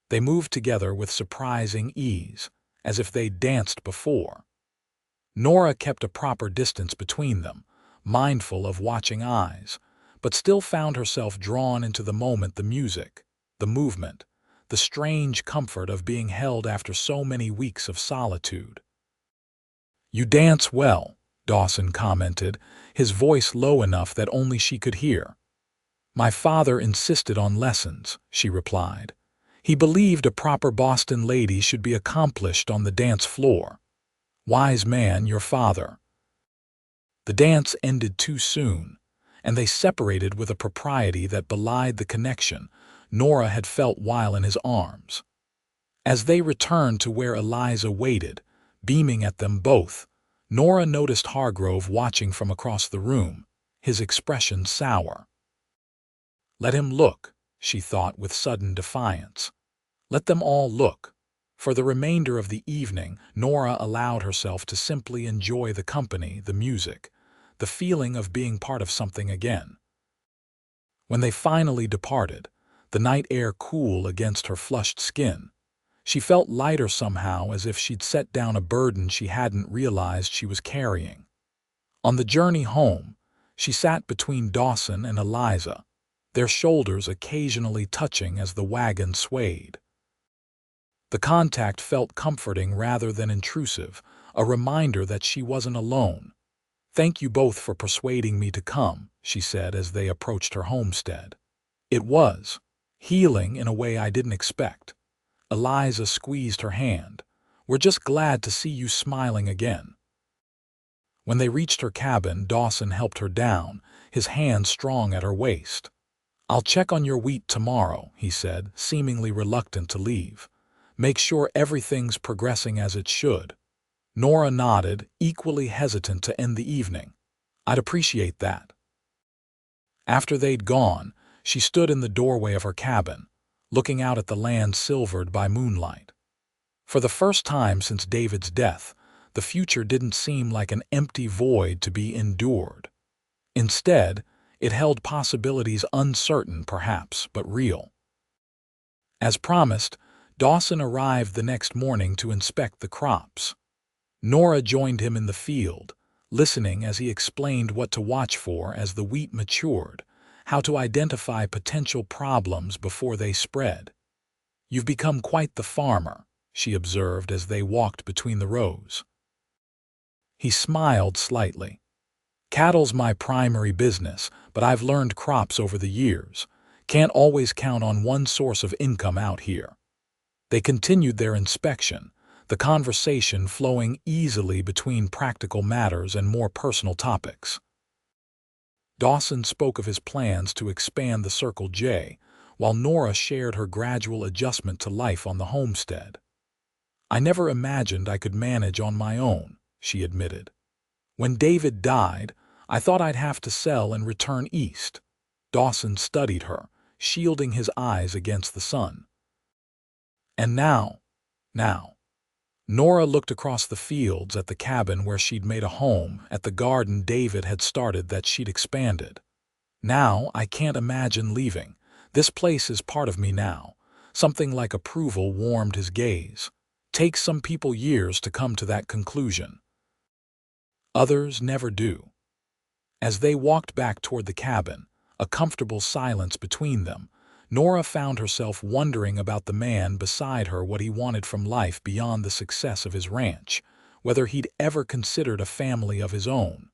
They moved together with surprising ease, as if they'd danced before. Nora kept a proper distance between them, mindful of watching eyes, but still found herself drawn into the moment, the music, the movement, the strange comfort of being held after so many weeks of solitude. "You dance well," Dawson commented, his voice low enough that only she could hear. "My father insisted on lessons," she replied. "He believed a proper Boston lady should be accomplished on the dance floor. Wise man, your father." The dance ended too soon, and they separated with a propriety that belied the connection Nora had felt while in his arms. As they returned to where Eliza waited, beaming at them both, Nora noticed Hargrove watching from across the room, his expression sour. "Let him look," she thought with sudden defiance. "Let them all look." For the remainder of the evening, Nora allowed herself to simply enjoy the company, the music, the feeling of being part of something again. When they finally departed, the night air cool against her flushed skin, she felt lighter somehow, as if she'd set down a burden she hadn't realized she was carrying. On the journey home, she sat between Dawson and Eliza, their shoulders occasionally touching as the wagon swayed. The contact felt comforting rather than intrusive, a reminder that she wasn't alone. "Thank you both for persuading me to come," she said as they approached her homestead. "It was healing in a way I didn't expect." Eliza squeezed her hand. "We're just glad to see you smiling again." When they reached her cabin, Dawson helped her down, his hand strong at her waist. "I'll check on your wheat tomorrow," he said, seemingly reluctant to leave. "Make sure everything's progressing as it should." Nora nodded, equally hesitant to end the evening. "I'd appreciate that." After they'd gone, she stood in the doorway of her cabin, looking out at the land silvered by moonlight. For the first time since David's death, the future didn't seem like an empty void to be endured. Instead, it held possibilities uncertain, perhaps, but real. As promised, Dawson arrived the next morning to inspect the crops. Nora joined him in the field, listening as he explained what to watch for as the wheat matured, how to identify potential problems before they spread. "You've become quite the farmer," she observed as they walked between the rows. He smiled slightly. "Cattle's my primary business, but I've learned crops over the years. Can't always count on one source of income out here." They continued their inspection, the conversation flowing easily between practical matters and more personal topics. Dawson spoke of his plans to expand the Circle J, while Nora shared her gradual adjustment to life on the homestead. "I never imagined I could manage on my own," she admitted. "When David died, I thought I'd have to sell and return east." Dawson studied her, shielding his eyes against the sun. "And now." Nora looked across the fields at the cabin where she'd made a home, at the garden David had started that she'd expanded. "Now I can't imagine leaving. This place is part of me now." Something like approval warmed his gaze. "Takes some people years to come to that conclusion. Others never do." As they walked back toward the cabin, a comfortable silence between them, Nora found herself wondering about the man beside her, what he wanted from life beyond the success of his ranch, whether he'd ever considered a family of his own.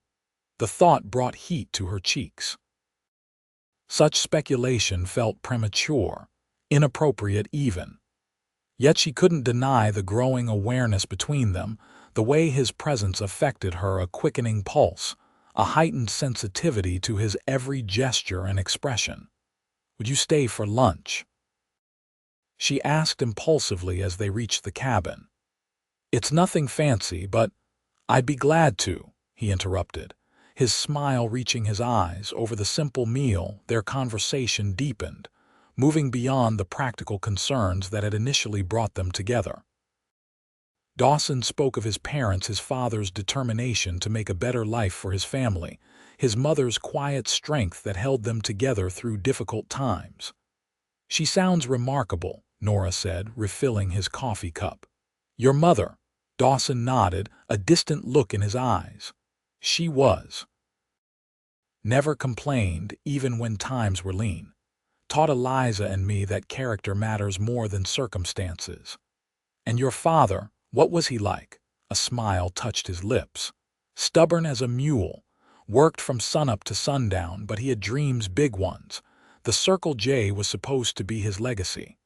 The thought brought heat to her cheeks. Such speculation felt premature, inappropriate even. Yet she couldn't deny the growing awareness between them, the way his presence affected her, a quickening pulse, a heightened sensitivity to his every gesture and expression. "Would you stay for lunch?" she asked impulsively as they reached the cabin. "It's nothing fancy, but—" "I'd be glad to," he interrupted, his smile reaching his eyes. Over the simple meal, their conversation deepened, moving beyond the practical concerns that had initially brought them together. Dawson spoke of his parents, his father's determination to make a better life for his family, his mother's quiet strength that held them together through difficult times. "She sounds remarkable," Nora said, refilling his coffee cup. "Your mother?" Dawson nodded, a distant look in his eyes. "She was. Never complained, even when times were lean. Taught Eliza and me that character matters more than circumstances." "And your father, what was he like?" A smile touched his lips. "Stubborn as a mule. Worked from sunup to sundown, but he had dreams, big ones. The Circle J was supposed to be his legacy."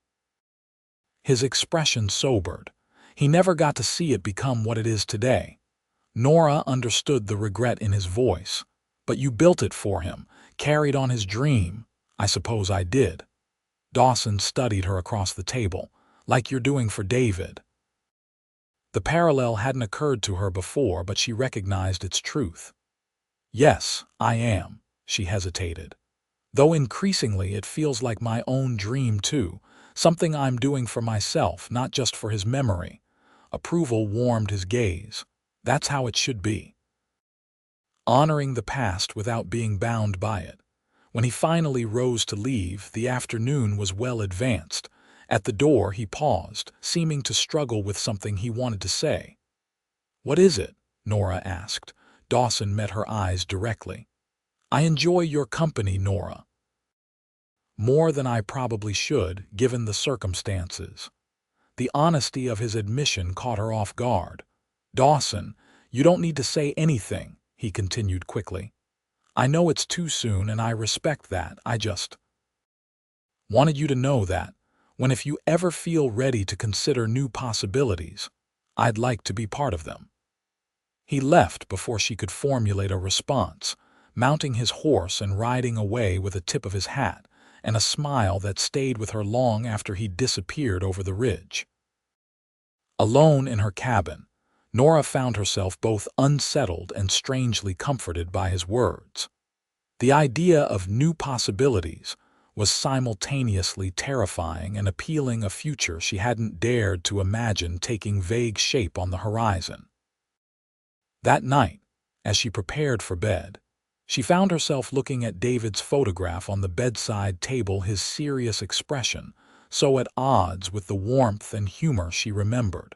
His expression sobered. He never got to see it become what it is today. Nora understood the regret in his voice. "But you built it for him, carried on his dream." "I suppose I did." Dawson studied her across the table. "Like you're doing for David." The parallel hadn't occurred to her before, but she recognized its truth. "Yes, I am," she hesitated. "Though increasingly it feels like my own dream too, something I'm doing for myself, not just for his memory." Approval warmed his gaze. "That's how it should be. Honoring the past without being bound by it." When he finally rose to leave, the afternoon was well advanced. At the door he paused, seeming to struggle with something he wanted to say. "What is it?" Nora asked. Dawson met her eyes directly. "I enjoy your company, Nora." "More than I probably should, given the circumstances." The honesty of his admission caught her off guard. "Dawson, you don't need to say anything," he continued quickly. I know it's too soon and I respect that. I just wanted you to know that, when if you ever feel ready to consider new possibilities, I'd like to be part of them. He left before she could formulate a response, mounting his horse and riding away with a tip of his hat and a smile that stayed with her long after he disappeared over the ridge. Alone in her cabin, Nora found herself both unsettled and strangely comforted by his words. The idea of new possibilities was simultaneously terrifying and appealing, a future she hadn't dared to imagine taking vague shape on the horizon. That night, as she prepared for bed, she found herself looking at David's photograph on the bedside table, his serious expression so at odds with the warmth and humor she remembered.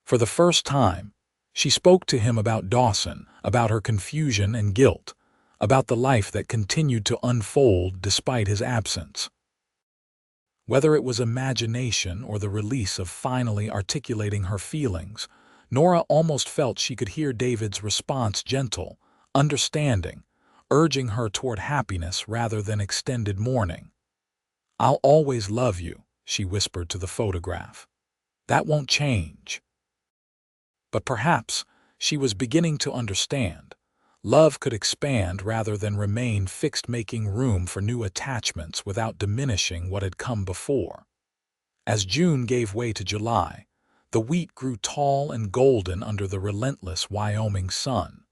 For the first time, she spoke to him about Dawson, about her confusion and guilt, about the life that continued to unfold despite his absence. Whether it was imagination or the release of finally articulating her feelings, Nora almost felt she could hear David's response, gentle, understanding, urging her toward happiness rather than extended mourning. I'll always love you, she whispered to the photograph. That won't change. But perhaps she was beginning to understand. Love could expand rather than remain fixed, making room for new attachments without diminishing what had come before. As June gave way to July, the wheat grew tall and golden under the relentless Wyoming sun.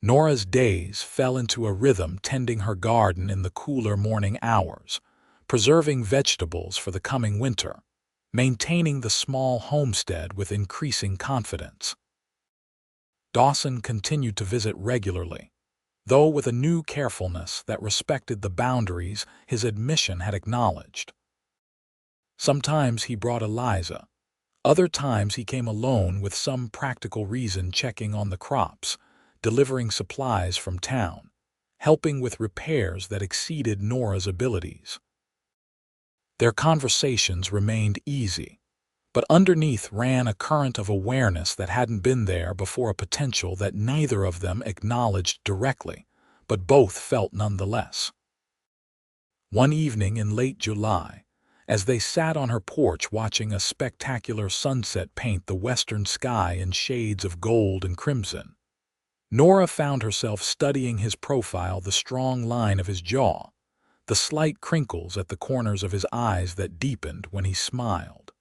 Nora's days fell into a rhythm, tending her garden in the cooler morning hours, preserving vegetables for the coming winter, maintaining the small homestead with increasing confidence. Dawson continued to visit regularly, though with a new carefulness that respected the boundaries his admission had acknowledged. Sometimes he brought Eliza. Other times he came alone with some practical reason, checking on the crops, delivering supplies from town, helping with repairs that exceeded Nora's abilities. Their conversations remained easy, but underneath ran a current of awareness that hadn't been there before, a potential that neither of them acknowledged directly, but both felt nonetheless. One evening in late July, as they sat on her porch watching a spectacular sunset paint the western sky in shades of gold and crimson, Nora found herself studying his profile, the strong line of his jaw, the slight crinkles at the corners of his eyes that deepened when he smiled.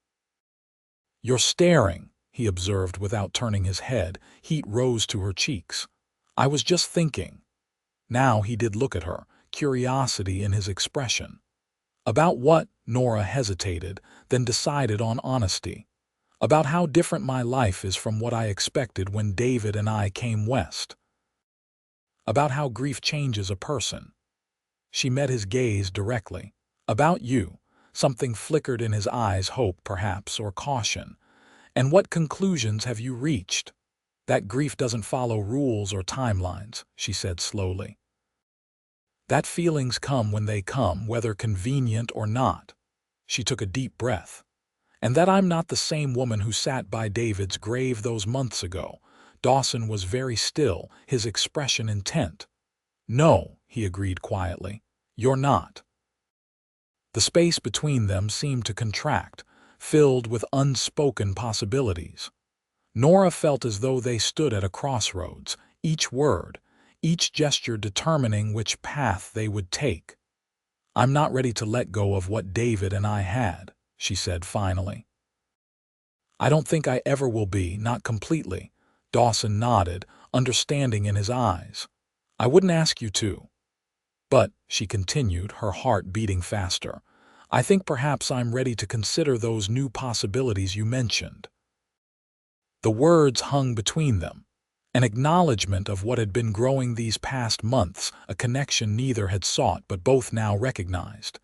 You're staring, he observed without turning his head. Heat rose to her cheeks. I was just thinking. Now he did look at her, curiosity in his expression. About what? Nora hesitated, then decided on honesty. About how different my life is from what I expected when David and I came west. About how grief changes a person. She met his gaze directly. About you. Something flickered in his eyes, hope perhaps, or caution. And what conclusions have you reached? That grief doesn't follow rules or timelines, she said slowly. That feelings come when they come, whether convenient or not. She took a deep breath. And that I'm not the same woman who sat by David's grave those months ago. Dawson was very still, his expression intent. No, he agreed quietly. You're not. The space between them seemed to contract, filled with unspoken possibilities. Nora felt as though they stood at a crossroads, each word, each gesture determining which path they would take. I'm not ready to let go of what David and I had, she said finally. I don't think I ever will be, not completely. Dawson nodded, understanding in his eyes. I wouldn't ask you to. But, she continued, her heart beating faster, I think perhaps I'm ready to consider those new possibilities you mentioned. The words hung between them, an acknowledgement of what had been growing these past months, a connection neither had sought but both now recognized.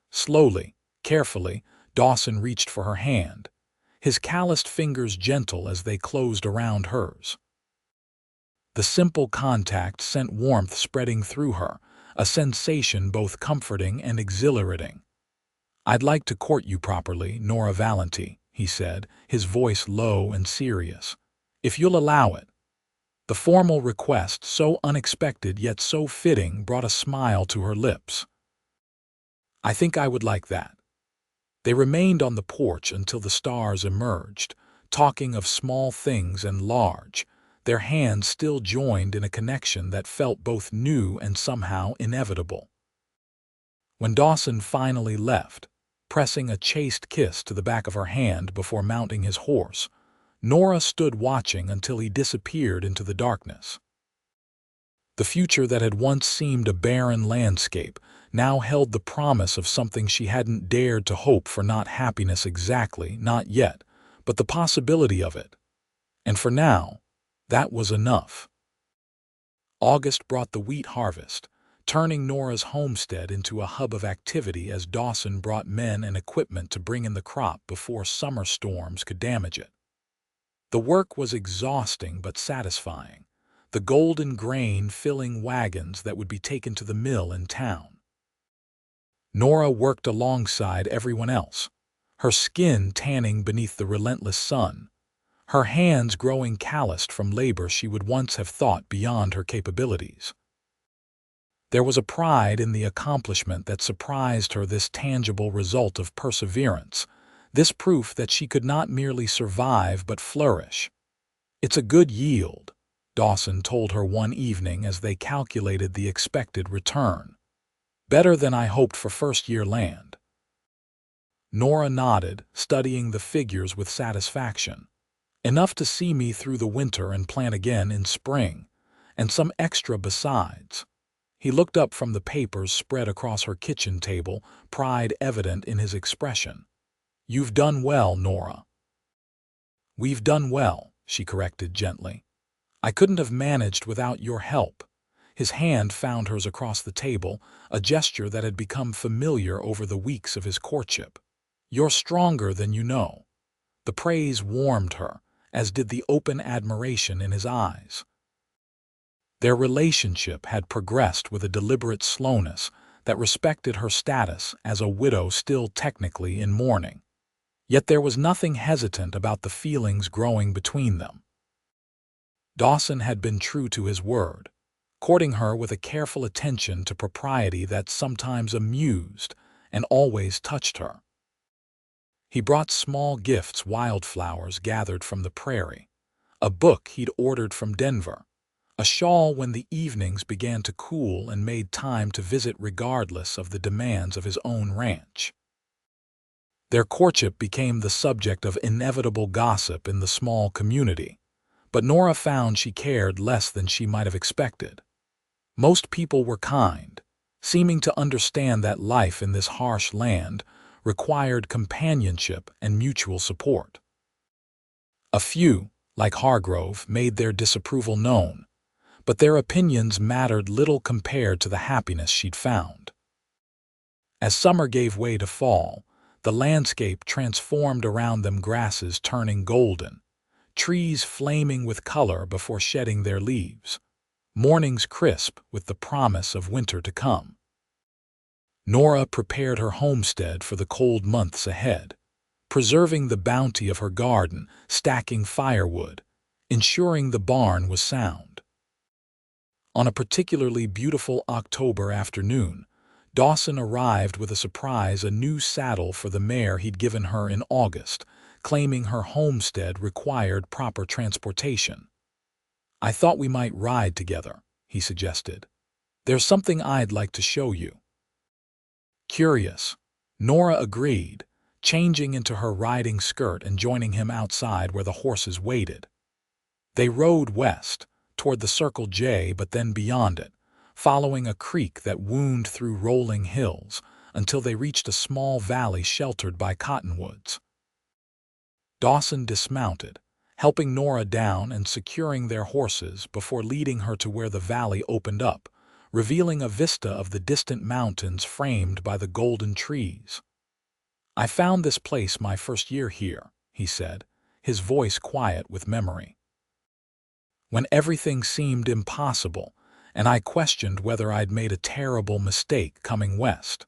Slowly, carefully, Dawson reached for her hand, his calloused fingers gentle as they closed around hers. The simple contact sent warmth spreading through her, a sensation both comforting and exhilarating. I'd like to court you properly, Nora Valenti, he said, his voice low and serious. If you'll allow it. The formal request, so unexpected yet so fitting, brought a smile to her lips. "I think I would like that." They remained on the porch until the stars emerged, talking of small things and large, their hands still joined in a connection that felt both new and somehow inevitable. When Dawson finally left, pressing a chaste kiss to the back of her hand before mounting his horse, Nora stood watching until he disappeared into the darkness. The future that had once seemed a barren landscape now held the promise of something she hadn't dared to hope for. Not happiness exactly, not yet, but the possibility of it. And for now, that was enough. August brought the wheat harvest, turning Nora's homestead into a hub of activity as Dawson brought men and equipment to bring in the crop before summer storms could damage it. The work was exhausting but satisfying, the golden grain filling wagons that would be taken to the mill in town. Nora worked alongside everyone else, her skin tanning beneath the relentless sun, her hands growing calloused from labor she would once have thought beyond her capabilities. There was a pride in the accomplishment that surprised her, this tangible result of perseverance, this proof that she could not merely survive but flourish. "It's a good yield," Dawson told her one evening as they calculated the expected return. "Better than I hoped for first-year land." Nora nodded, studying the figures with satisfaction. "Enough to see me through the winter and plant again in spring, and some extra besides." He looked up from the papers spread across her kitchen table, pride evident in his expression. "You've done well, Nora." "We've done well," she corrected gently. "I couldn't have managed without your help." His hand found hers across the table, a gesture that had become familiar over the weeks of his courtship. "You're stronger than you know." The praise warmed her, as did the open admiration in his eyes. Their relationship had progressed with a deliberate slowness that respected her status as a widow still technically in mourning. Yet there was nothing hesitant about the feelings growing between them. Dawson had been true to his word, courting her with a careful attention to propriety that sometimes amused and always touched her. He brought small gifts, wildflowers gathered from the prairie, a book he'd ordered from Denver, a shawl when the evenings began to cool, and made time to visit regardless of the demands of his own ranch. Their courtship became the subject of inevitable gossip in the small community, but Nora found she cared less than she might have expected. Most people were kind, seeming to understand that life in this harsh land required companionship and mutual support. A few, like Hargrove, made their disapproval known, but their opinions mattered little compared to the happiness she'd found. As summer gave way to fall, the landscape transformed around them, grasses turning golden, trees flaming with color before shedding their leaves, mornings crisp with the promise of winter to come. Nora prepared her homestead for the cold months ahead, preserving the bounty of her garden, stacking firewood, ensuring the barn was sound. On a particularly beautiful October afternoon, Dawson arrived with a surprise: a new saddle for the mare he'd given her in August, claiming her homestead required proper transportation. "I thought we might ride together," he suggested. "There's something I'd like to show you." Curious, Nora agreed, changing into her riding skirt and joining him outside where the horses waited. They rode west, toward the Circle J, but then beyond it, following a creek that wound through rolling hills until they reached a small valley sheltered by cottonwoods. Dawson dismounted, helping Nora down and securing their horses before leading her to where the valley opened up, revealing a vista of the distant mountains framed by the golden trees. "I found this place my first year here," he said, his voice quiet with memory. "When everything seemed impossible, and I questioned whether I'd made a terrible mistake coming west."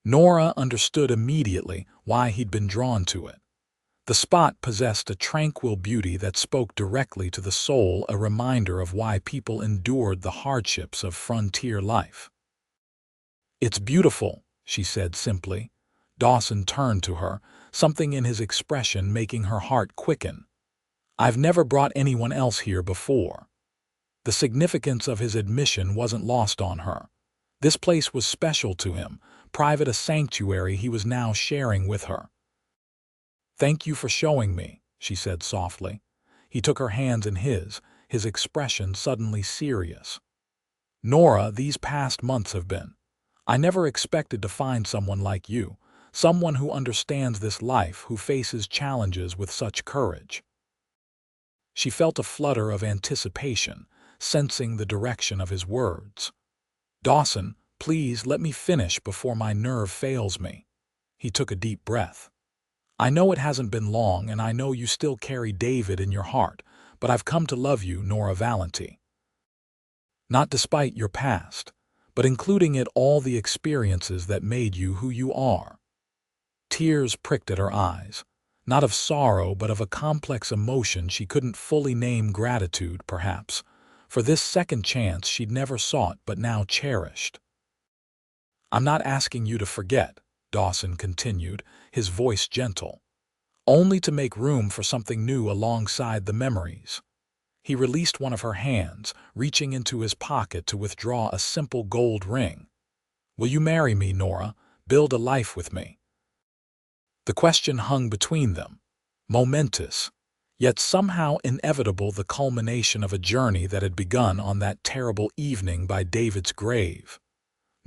Nora understood immediately why he'd been drawn to it. The spot possessed a tranquil beauty that spoke directly to the soul, a reminder of why people endured the hardships of frontier life. "It's beautiful," she said simply. Dawson turned to her, something in his expression making her heart quicken. "I've never brought anyone else here before." The significance of his admission wasn't lost on her. This place was special to him, private, a sanctuary he was now sharing with her. "Thank you for showing me," she said softly. He took her hands in his expression suddenly serious. "Nora, these past months have been. I never expected to find someone like you, someone who understands this life, who faces challenges with such courage." She felt a flutter of anticipation, sensing the direction of his words. "Dawson, please let me finish before my nerve fails me." He took a deep breath. "I know it hasn't been long, and I know you still carry David in your heart, but I've come to love you, Nora Valenti. Not despite your past, but including it all, the experiences that made you who you are." Tears pricked at her eyes, not of sorrow but of a complex emotion she couldn't fully name. Gratitude, perhaps, for this second chance she'd never sought but now cherished. "I'm not asking you to forget," Dawson continued, his voice gentle, "only to make room for something new alongside the memories." He released one of her hands, reaching into his pocket to withdraw a simple gold ring. "Will you marry me, Nora? Build a life with me?" The question hung between them, momentous, yet somehow inevitable, the culmination of a journey that had begun on that terrible evening by David's grave.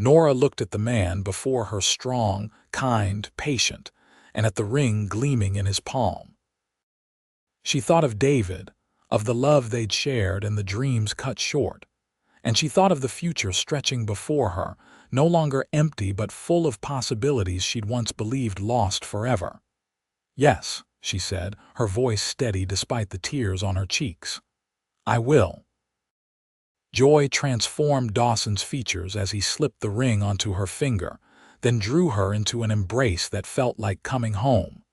Nora looked at the man before her, strong, kind, patient, and at the ring gleaming in his palm. She thought of David, of the love they'd shared and the dreams cut short, and she thought of the future stretching before her, no longer empty but full of possibilities she'd once believed lost forever. "Yes," she said, her voice steady despite the tears on her cheeks. "I will." Joy transformed Dawson's features as he slipped the ring onto her finger, then drew her into an embrace that felt like coming home.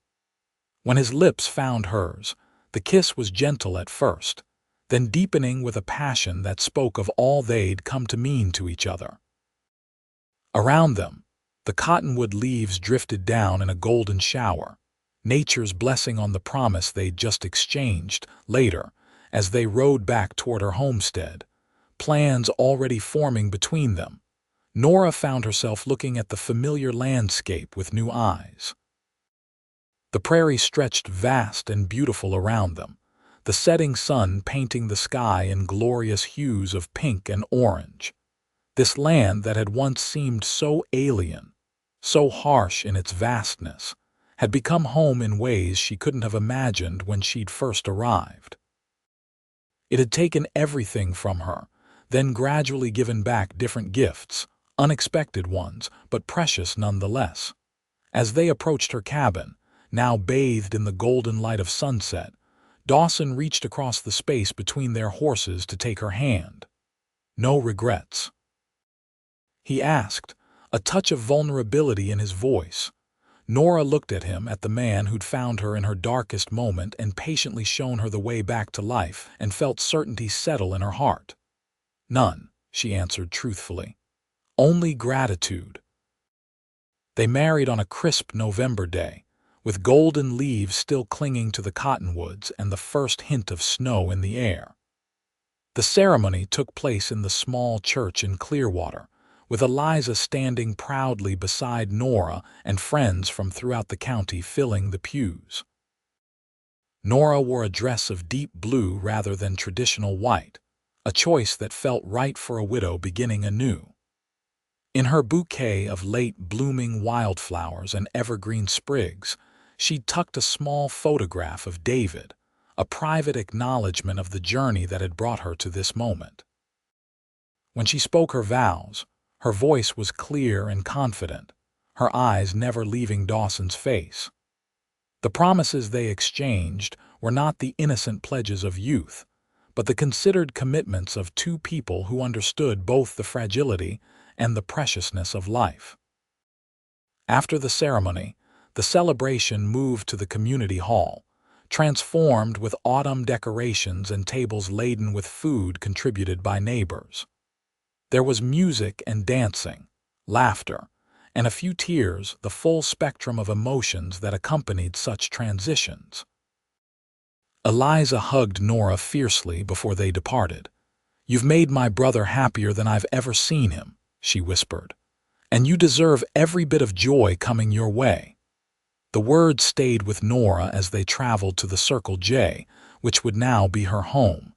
When his lips found hers, the kiss was gentle at first, then deepening with a passion that spoke of all they'd come to mean to each other. Around them, the cottonwood leaves drifted down in a golden shower, nature's blessing on the promise they'd just exchanged. Later, as they rode back toward her homestead, plans already forming between them, Nora found herself looking at the familiar landscape with new eyes. The prairie stretched vast and beautiful around them, the setting sun painting the sky in glorious hues of pink and orange. This land that had once seemed so alien, so harsh in its vastness, had become home in ways she couldn't have imagined when she'd first arrived. It had taken everything from her, then gradually given back different gifts, unexpected ones, but precious nonetheless. As they approached her cabin, now bathed in the golden light of sunset, Dawson reached across the space between their horses to take her hand. "No regrets?" he asked, a touch of vulnerability in his voice. Nora looked at him, at the man who'd found her in her darkest moment and patiently shown her the way back to life, and felt certainty settle in her heart. "None," she answered truthfully. "Only gratitude." They married on a crisp November day, with golden leaves still clinging to the cottonwoods and the first hint of snow in the air. The ceremony took place in the small church in Clearwater, with Eliza standing proudly beside Nora and friends from throughout the county filling the pews. Nora wore a dress of deep blue rather than traditional white, a choice that felt right for a widow beginning anew. In her bouquet of late-blooming wildflowers and evergreen sprigs, she tucked a small photograph of David, a private acknowledgement of the journey that had brought her to this moment. When she spoke her vows, her voice was clear and confident, her eyes never leaving Dawson's face. The promises they exchanged were not the innocent pledges of youth, but the considered commitments of two people who understood both the fragility and the preciousness of life. After the ceremony, the celebration moved to the community hall, transformed with autumn decorations and tables laden with food contributed by neighbors. There was music and dancing, laughter, and a few tears, the full spectrum of emotions that accompanied such transitions. Eliza hugged Nora fiercely before they departed. "You've made my brother happier than I've ever seen him," she whispered, "and you deserve every bit of joy coming your way." The words stayed with Nora as they traveled to the Circle J, which would now be her home.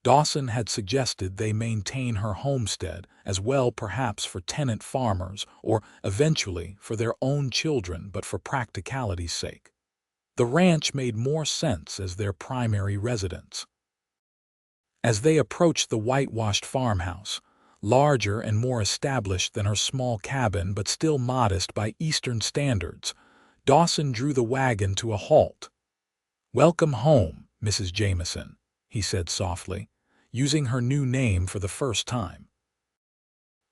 Dawson had suggested they maintain her homestead as well, perhaps for tenant farmers or, eventually, for their own children, but for practicality's sake. The ranch made more sense as their primary residence. As they approached the whitewashed farmhouse, larger and more established than her small cabin but still modest by Eastern standards, Dawson drew the wagon to a halt. "Welcome home, Mrs. Jamison," he said softly, using her new name for the first time.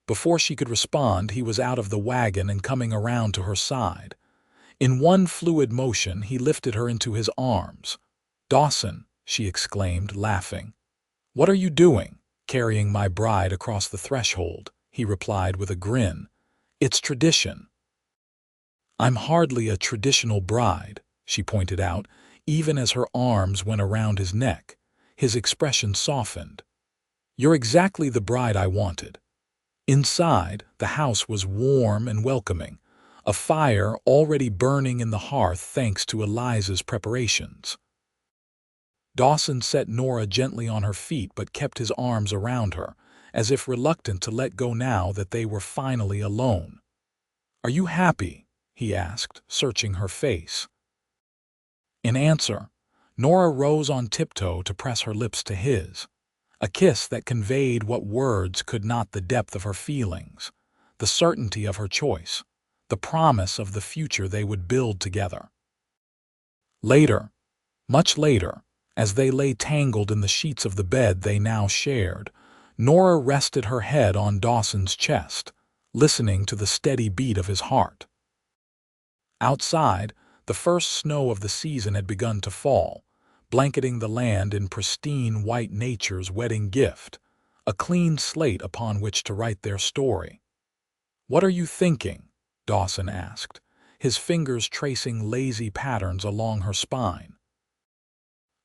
Before she could respond, he was out of the wagon and coming around to her side. In one fluid motion, he lifted her into his arms. "Dawson," she exclaimed, laughing. "What are you doing, carrying my bride across the threshold?" he replied with a grin. "It's tradition." "I'm hardly a traditional bride," she pointed out, even as her arms went around his neck. His expression softened. "You're exactly the bride I wanted." Inside, the house was warm and welcoming, a fire already burning in the hearth thanks to Eliza's preparations. Dawson set Nora gently on her feet but kept his arms around her, as if reluctant to let go now that they were finally alone. "Are you happy?" he asked, searching her face. In answer, Nora rose on tiptoe to press her lips to his, a kiss that conveyed what words could not: the depth of her feelings, the certainty of her choice, the promise of the future they would build together. Later, much later, as they lay tangled in the sheets of the bed they now shared, Nora rested her head on Dawson's chest, listening to the steady beat of his heart. Outside, the first snow of the season had begun to fall, blanketing the land in pristine white, nature's wedding gift, a clean slate upon which to write their story. "What are you thinking?" Dawson asked, his fingers tracing lazy patterns along her spine.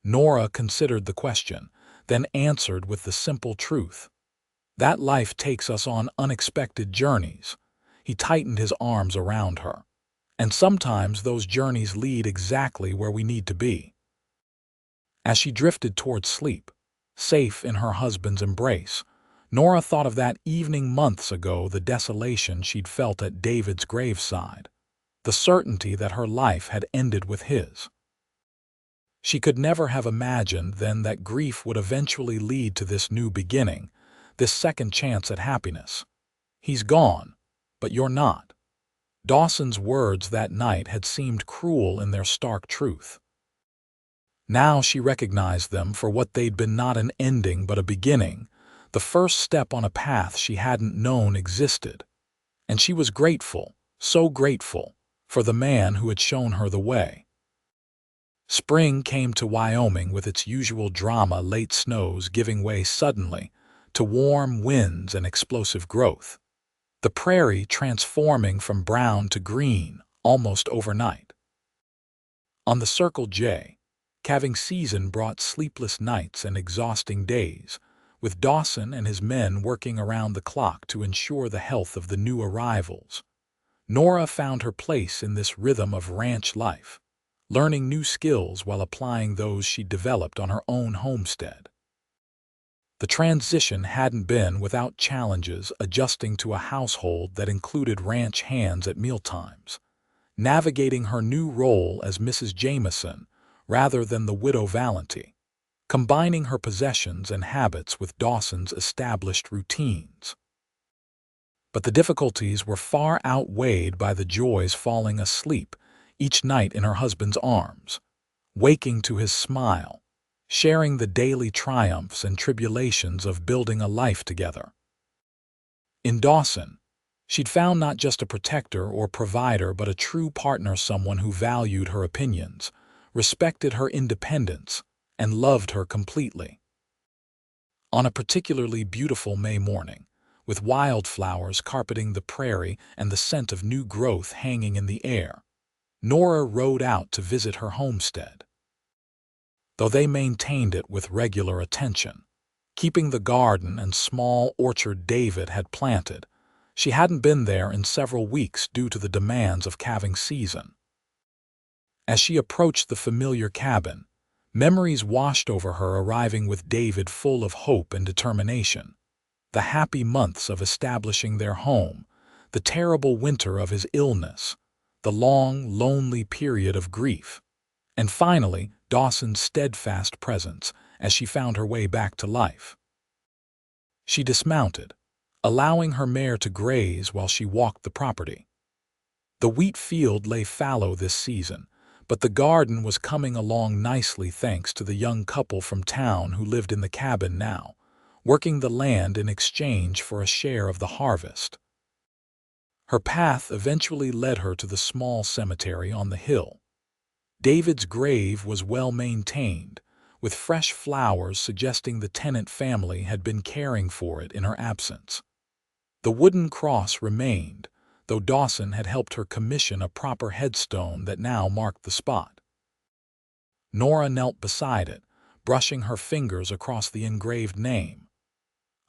Nora considered the question, then answered with the simple truth. "That life takes us on unexpected journeys." He tightened his arms around her. "And sometimes those journeys lead exactly where we need to be." As she drifted towards sleep, safe in her husband's embrace, Nora thought of that evening months ago, the desolation she'd felt at David's graveside, the certainty that her life had ended with his. She could never have imagined then that grief would eventually lead to this new beginning, this second chance at happiness. "He's gone, but you're not." Dawson's words that night had seemed cruel in their stark truth. Now she recognized them for what they'd been: not an ending but a beginning, the first step on a path she hadn't known existed. And she was grateful, so grateful, for the man who had shown her the way. Spring came to Wyoming with its usual drama, late snows giving way suddenly to warm winds and explosive growth, the prairie transforming from brown to green almost overnight. On the Circle J, calving season brought sleepless nights and exhausting days, with Dawson and his men working around the clock to ensure the health of the new arrivals. Nora found her place in this rhythm of ranch life, learning new skills while applying those she'd developed on her own homestead. The transition hadn't been without challenges, adjusting to a household that included ranch hands at mealtimes, navigating her new role as Mrs. Jamison rather than the widow Valenti, combining her possessions and habits with Dawson's established routines. But the difficulties were far outweighed by the joys: falling asleep each night in her husband's arms, waking to his smile, sharing the daily triumphs and tribulations of building a life together. In Dawson, She'd found not just a protector or provider, but a true partner, someone who valued her opinions, respected her independence, and loved her completely. On a particularly beautiful May morning, with wildflowers carpeting the prairie and the scent of new growth hanging in the air, Nora rode out to visit her homestead. Though they maintained it with regular attention, keeping the garden and small orchard David had planted, she hadn't been there in several weeks due to the demands of calving season. As she approached the familiar cabin, memories washed over her, arriving with David full of hope and determination. The happy months of establishing their home, the terrible winter of his illness, the long, lonely period of grief, and finally, Dawson's steadfast presence as she found her way back to life. She dismounted, allowing her mare to graze while she walked the property. The wheat field lay fallow this season, but the garden was coming along nicely thanks to the young couple from town who lived in the cabin now, working the land in exchange for a share of the harvest. Her path eventually led her to the small cemetery on the hill. David's grave was well maintained, with fresh flowers suggesting the tenant family had been caring for it in her absence. The wooden cross remained, though Dawson had helped her commission a proper headstone that now marked the spot. Nora knelt beside it, brushing her fingers across the engraved name.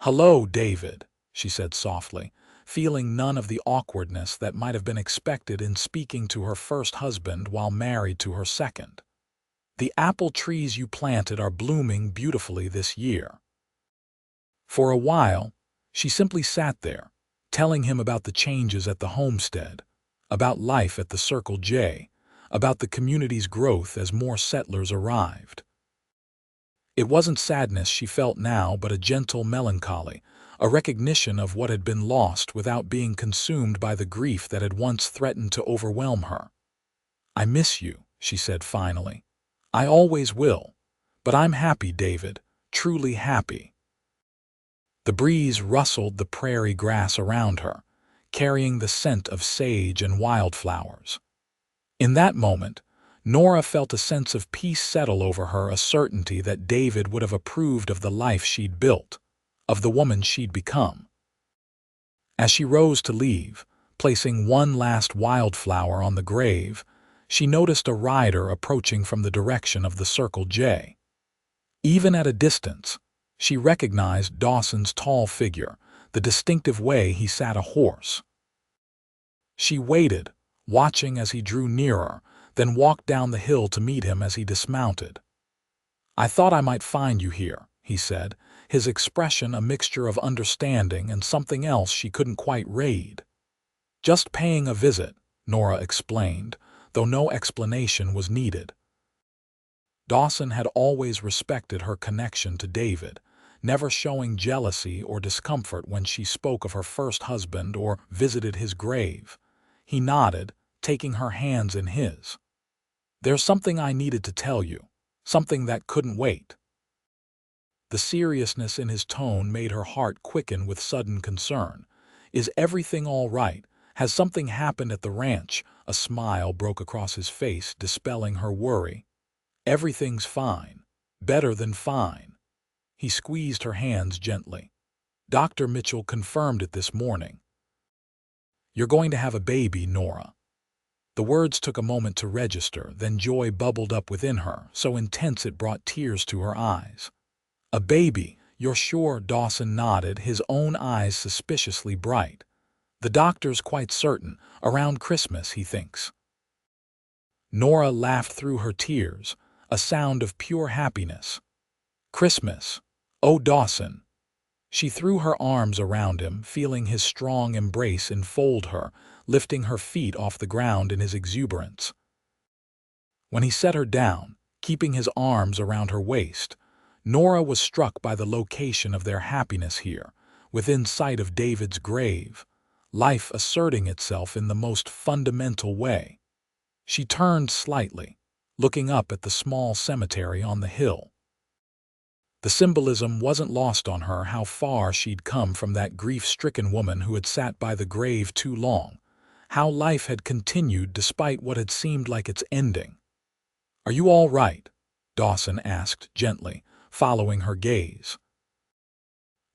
"Hello, David," she said softly, feeling none of the awkwardness that might have been expected in speaking to her first husband while married to her second. "The apple trees you planted are blooming beautifully this year." For a while, she simply sat there, telling him about the changes at the homestead, about life at the Circle J, about the community's growth as more settlers arrived. It wasn't sadness she felt now, but a gentle melancholy, a recognition of what had been lost without being consumed by the grief that had once threatened to overwhelm her. "I miss you," she said finally. "I always will. But I'm happy, David, truly happy." The breeze rustled the prairie grass around her, carrying the scent of sage and wildflowers. In that moment, Nora felt a sense of peace settle over her, a certainty that David would have approved of the life she'd built, of the woman she'd become. As she rose to leave, placing one last wildflower on the grave, she noticed a rider approaching from the direction of the Circle J. Even at a distance, she recognized Dawson's tall figure, the distinctive way he sat a horse. She waited, watching as he drew nearer, then walked down the hill to meet him as he dismounted. "I thought I might find you here," he said, his expression a mixture of understanding and something else she couldn't quite read. "Just paying a visit," Nora explained, though no explanation was needed. Dawson had always respected her connection to David, never showing jealousy or discomfort when she spoke of her first husband or visited his grave. He nodded, taking her hands in his. "There's something I needed to tell you, something that couldn't wait." The seriousness in his tone made her heart quicken with sudden concern. "Is everything all right? Has something happened at the ranch?" A smile broke across his face, dispelling her worry. "Everything's fine. Better than fine." He squeezed her hands gently. "Dr. Mitchell confirmed it this morning. You're going to have a baby, Nora." The words took a moment to register, then joy bubbled up within her, so intense it brought tears to her eyes. "A baby, you're sure?" Dawson nodded, his own eyes suspiciously bright. "The doctor's quite certain. Around Christmas, he thinks." Nora laughed through her tears, a sound of pure happiness. "Christmas? Oh, Dawson." She threw her arms around him, feeling his strong embrace enfold her, lifting her feet off the ground in his exuberance. When he set her down, keeping his arms around her waist, Nora was struck by the location of their happiness here, within sight of David's grave, life asserting itself in the most fundamental way. She turned slightly, looking up at the small cemetery on the hill. The symbolism wasn't lost on her how far she'd come from that grief-stricken woman who had sat by the grave too long, how life had continued despite what had seemed like its ending. "Are you all right?" Dawson asked gently, following her gaze.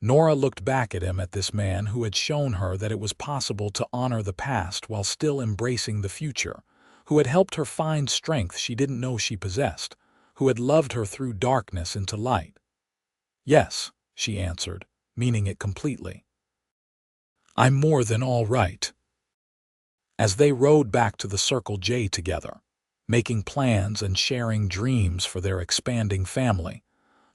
Nora looked back at him, at this man who had shown her that it was possible to honor the past while still embracing the future, who had helped her find strength she didn't know she possessed, who had loved her through darkness into light. "Yes," she answered, meaning it completely. "I'm more than all right." As they rode back to the Circle J together, making plans and sharing dreams for their expanding family,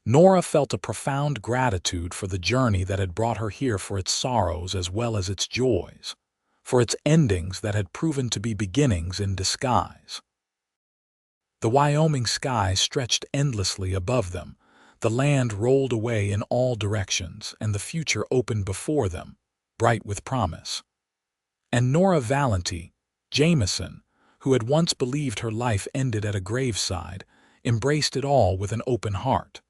Nora felt a profound gratitude for the journey that had brought her here, for its sorrows as well as its joys, for its endings that had proven to be beginnings in disguise. The Wyoming sky stretched endlessly above them, the land rolled away in all directions, and the future opened before them, bright with promise. And Nora Valenti, Jamison, who had once believed her life ended at a graveside, embraced it all with an open heart.